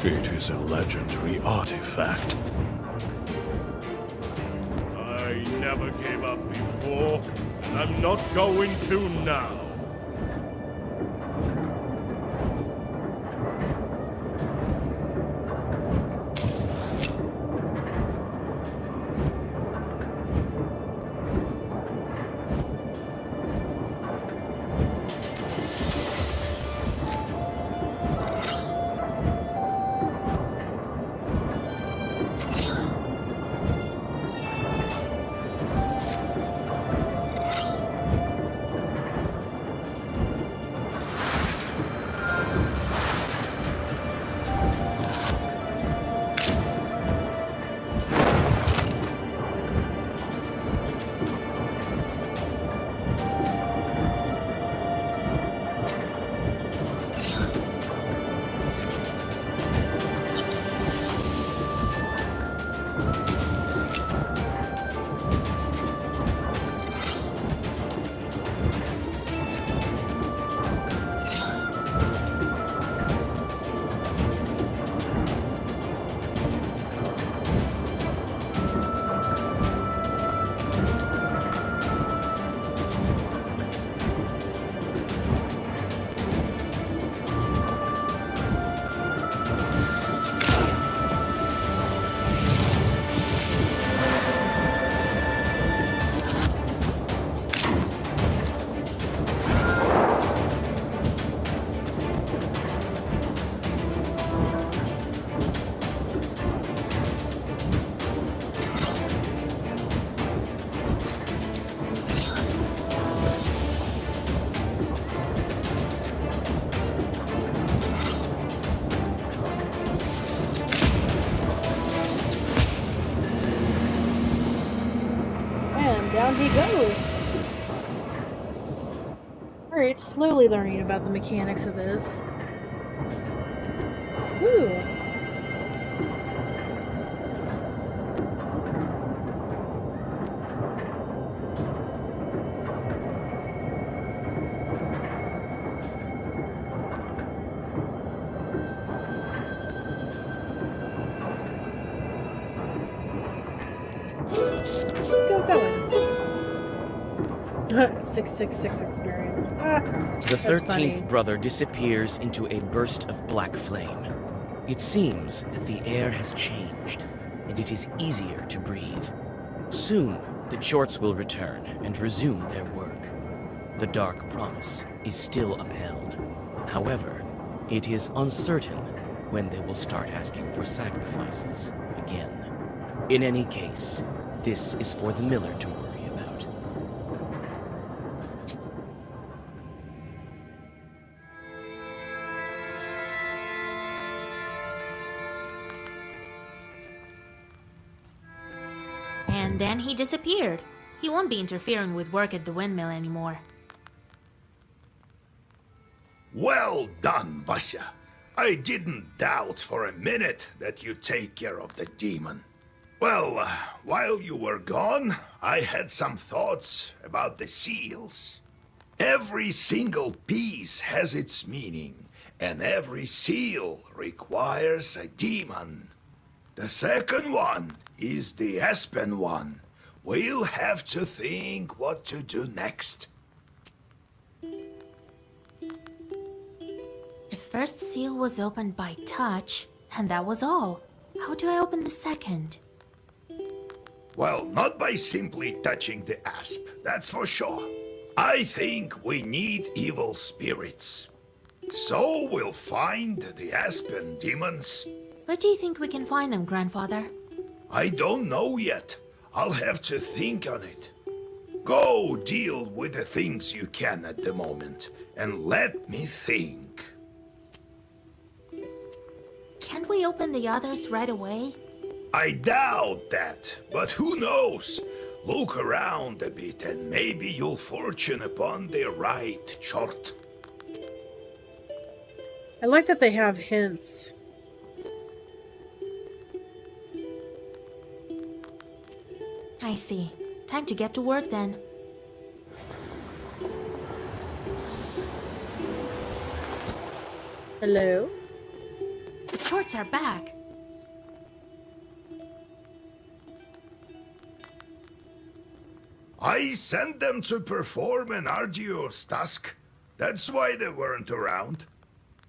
It is a legendary artifact. I never gave up before, and I'm not going to now. down he goes. Alright, slowly learning about the mechanics of this. Woo! Let's go going. 666 experience. Ah, The that's 13th funny. brother disappears into a burst of black flame. It seems that the air has changed, and it is easier to breathe. Soon, the Chorts will return and resume their work. The dark promise is still upheld. However, it is uncertain when they will start asking for sacrifices again. In any case, this is for the miller to worry about. And then he disappeared. He won't be interfering with work at the windmill anymore. Well done, Basha. I didn't doubt for a minute that you'd take care of the demon. Well, while you were gone, I had some thoughts about the seals. Every single piece has its meaning, and every seal requires a demon. The second one is the Aspen one. We'll have to think what to do next. The first seal was opened by touch, and that was all. How do I open the second? Well, not by simply touching the asp, that's for sure. I think we need evil spirits. So we'll find the Aspen demons. Where do you think we can find them, Grandfather? I don't know yet. I'll have to think on it. Go deal with the things you can at the moment, and let me think. Can't we open the others right away? I doubt that, but who knows? Look around a bit and maybe you'll fortune upon the right chart. I like that they have hints. I see. Time to get to work then. Hello? The Chorts are back. I sent them to perform an arduous task. That's why they weren't around.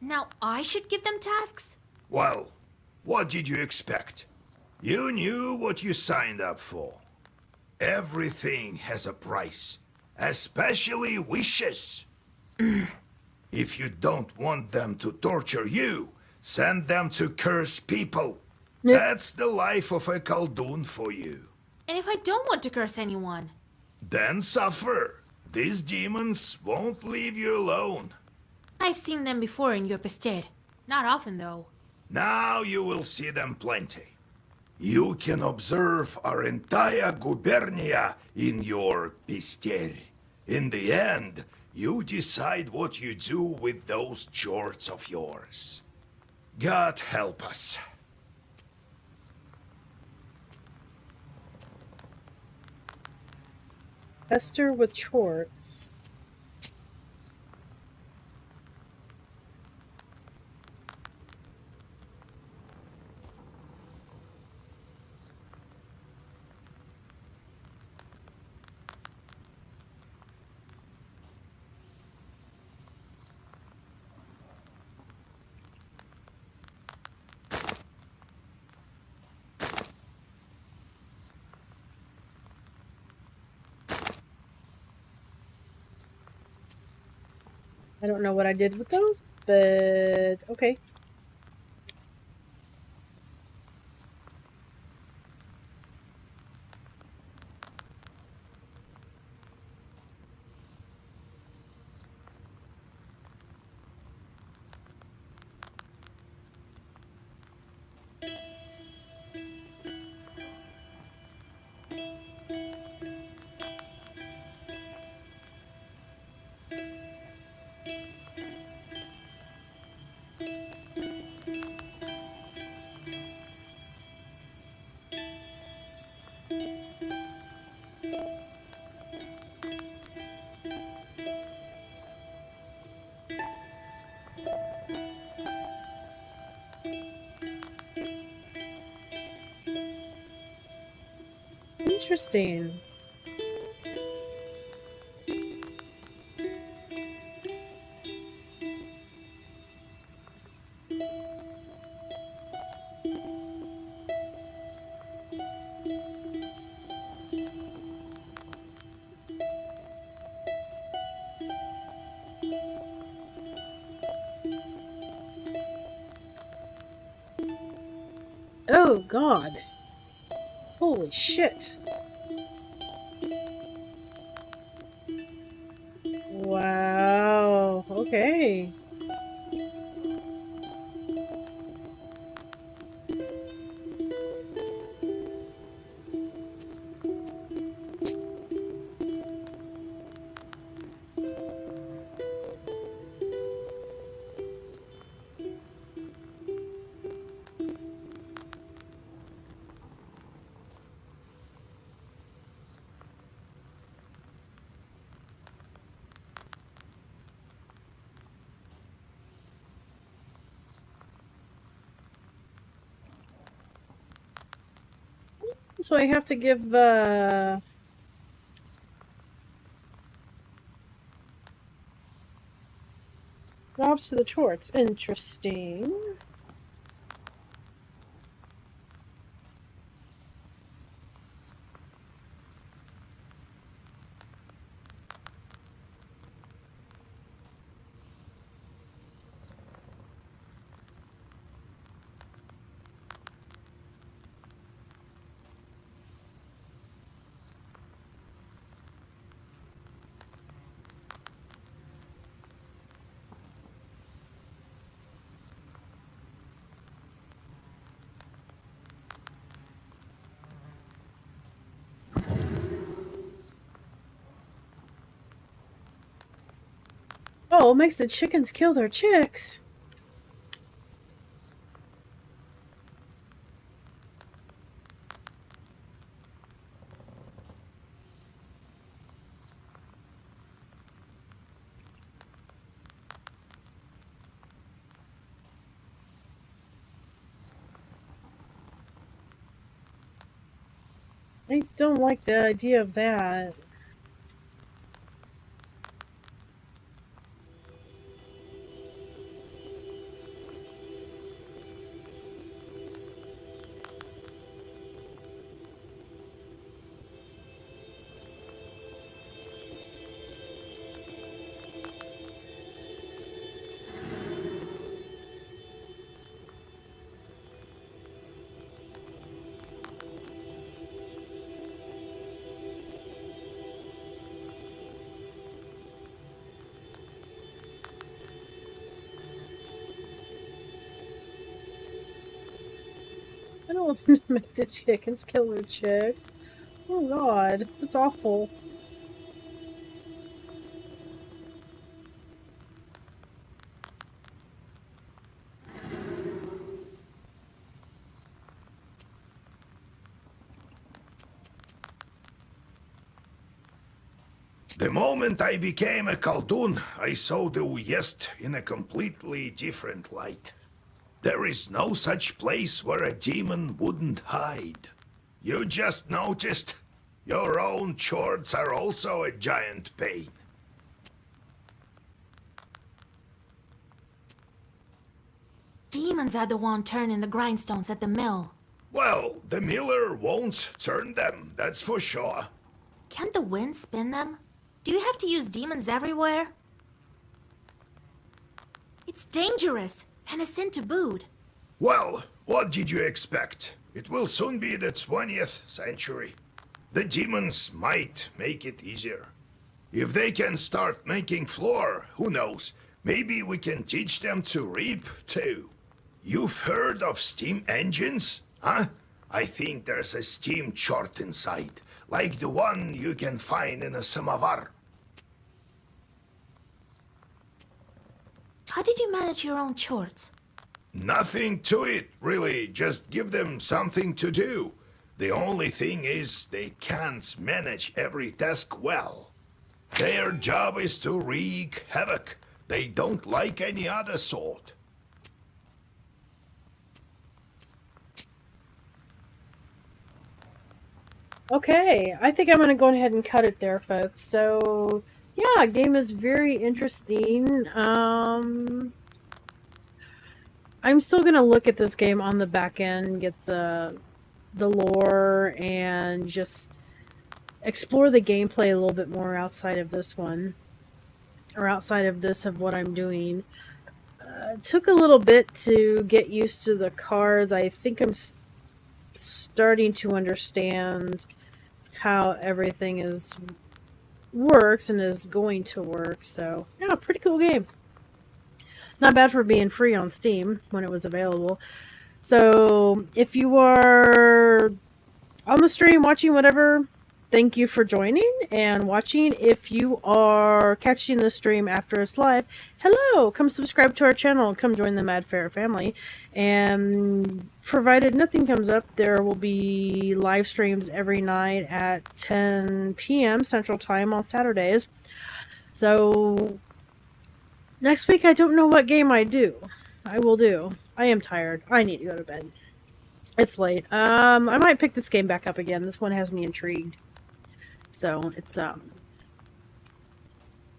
Now I should give them tasks? Well, what did you expect? You knew what you signed up for. Everything has a price, especially wishes. If you don't want them to torture you, send them to curse people. That's the life of a Khaldun for you. And if I don't want to curse anyone? Then suffer. These demons won't leave you alone. I've seen them before in your Pested. Not often, though. Now you will see them plenty. You can observe our entire gubernia in your Pister. In the end, you decide what you do with those jorts of yours. God help us. Esther with Chorts. I don't know what I did with those, but okay. Interesting. Oh god. Holy shit. Wow. Okay. So I have to give jobs to the chorts. Interesting. Oh, it makes the chickens kill their chicks. I don't like the idea of that. I don't want to make the chickens kill their chicks. Oh god, that's awful. The moment I became a Khaldun, I saw the Uyest in a completely different light. There is no such place where a demon wouldn't hide. You just noticed? Your own chords are also a giant pain. Demons are the one turning the grindstones at the mill. Well, the miller won't turn them, that's for sure. Can't the wind spin them? Do you have to use demons everywhere? It's dangerous, and a sin to boot. Well, what did you expect? It will soon be the 20th century. The demons might make it easier. If they can start making floor, who knows? Maybe we can teach them to reap, too. You've heard of steam engines? Huh? I think there's a steam chart inside, like the one you can find in a samovar. How did you manage your own chords? Nothing to it, really. Just give them something to do. The only thing is, they can't manage every task well. Their job is to wreak havoc. They don't like any other sort. Okay, I think I'm going to go ahead and cut it there, folks. So, yeah, game is very interesting. I'm still going to look at this game on the back end, get the lore, and just explore the gameplay a little bit more outside of this one. Or outside of this of what I'm doing. It took a little bit to get used to the cards. I think I'm starting to understand how everything works and is going to work. So, yeah, pretty cool game. Not bad for being free on Steam when it was available. So, if you are on the stream watching whatever, thank you for joining and watching. If you are catching the stream after it's live, hello! Come subscribe to our channel and come join the Mad Ferret family. And provided nothing comes up, there will be live streams every night at 10 p.m. Central Time on Saturdays. So, next week I don't know what game I will do. I am tired. I need to go to bed. It's late. I might pick this game back up again. This one has me intrigued. So it's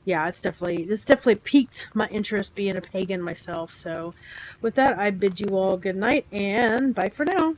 yeah, it's definitely piqued my interest being a pagan myself. So with that, I bid you all good night and bye for now.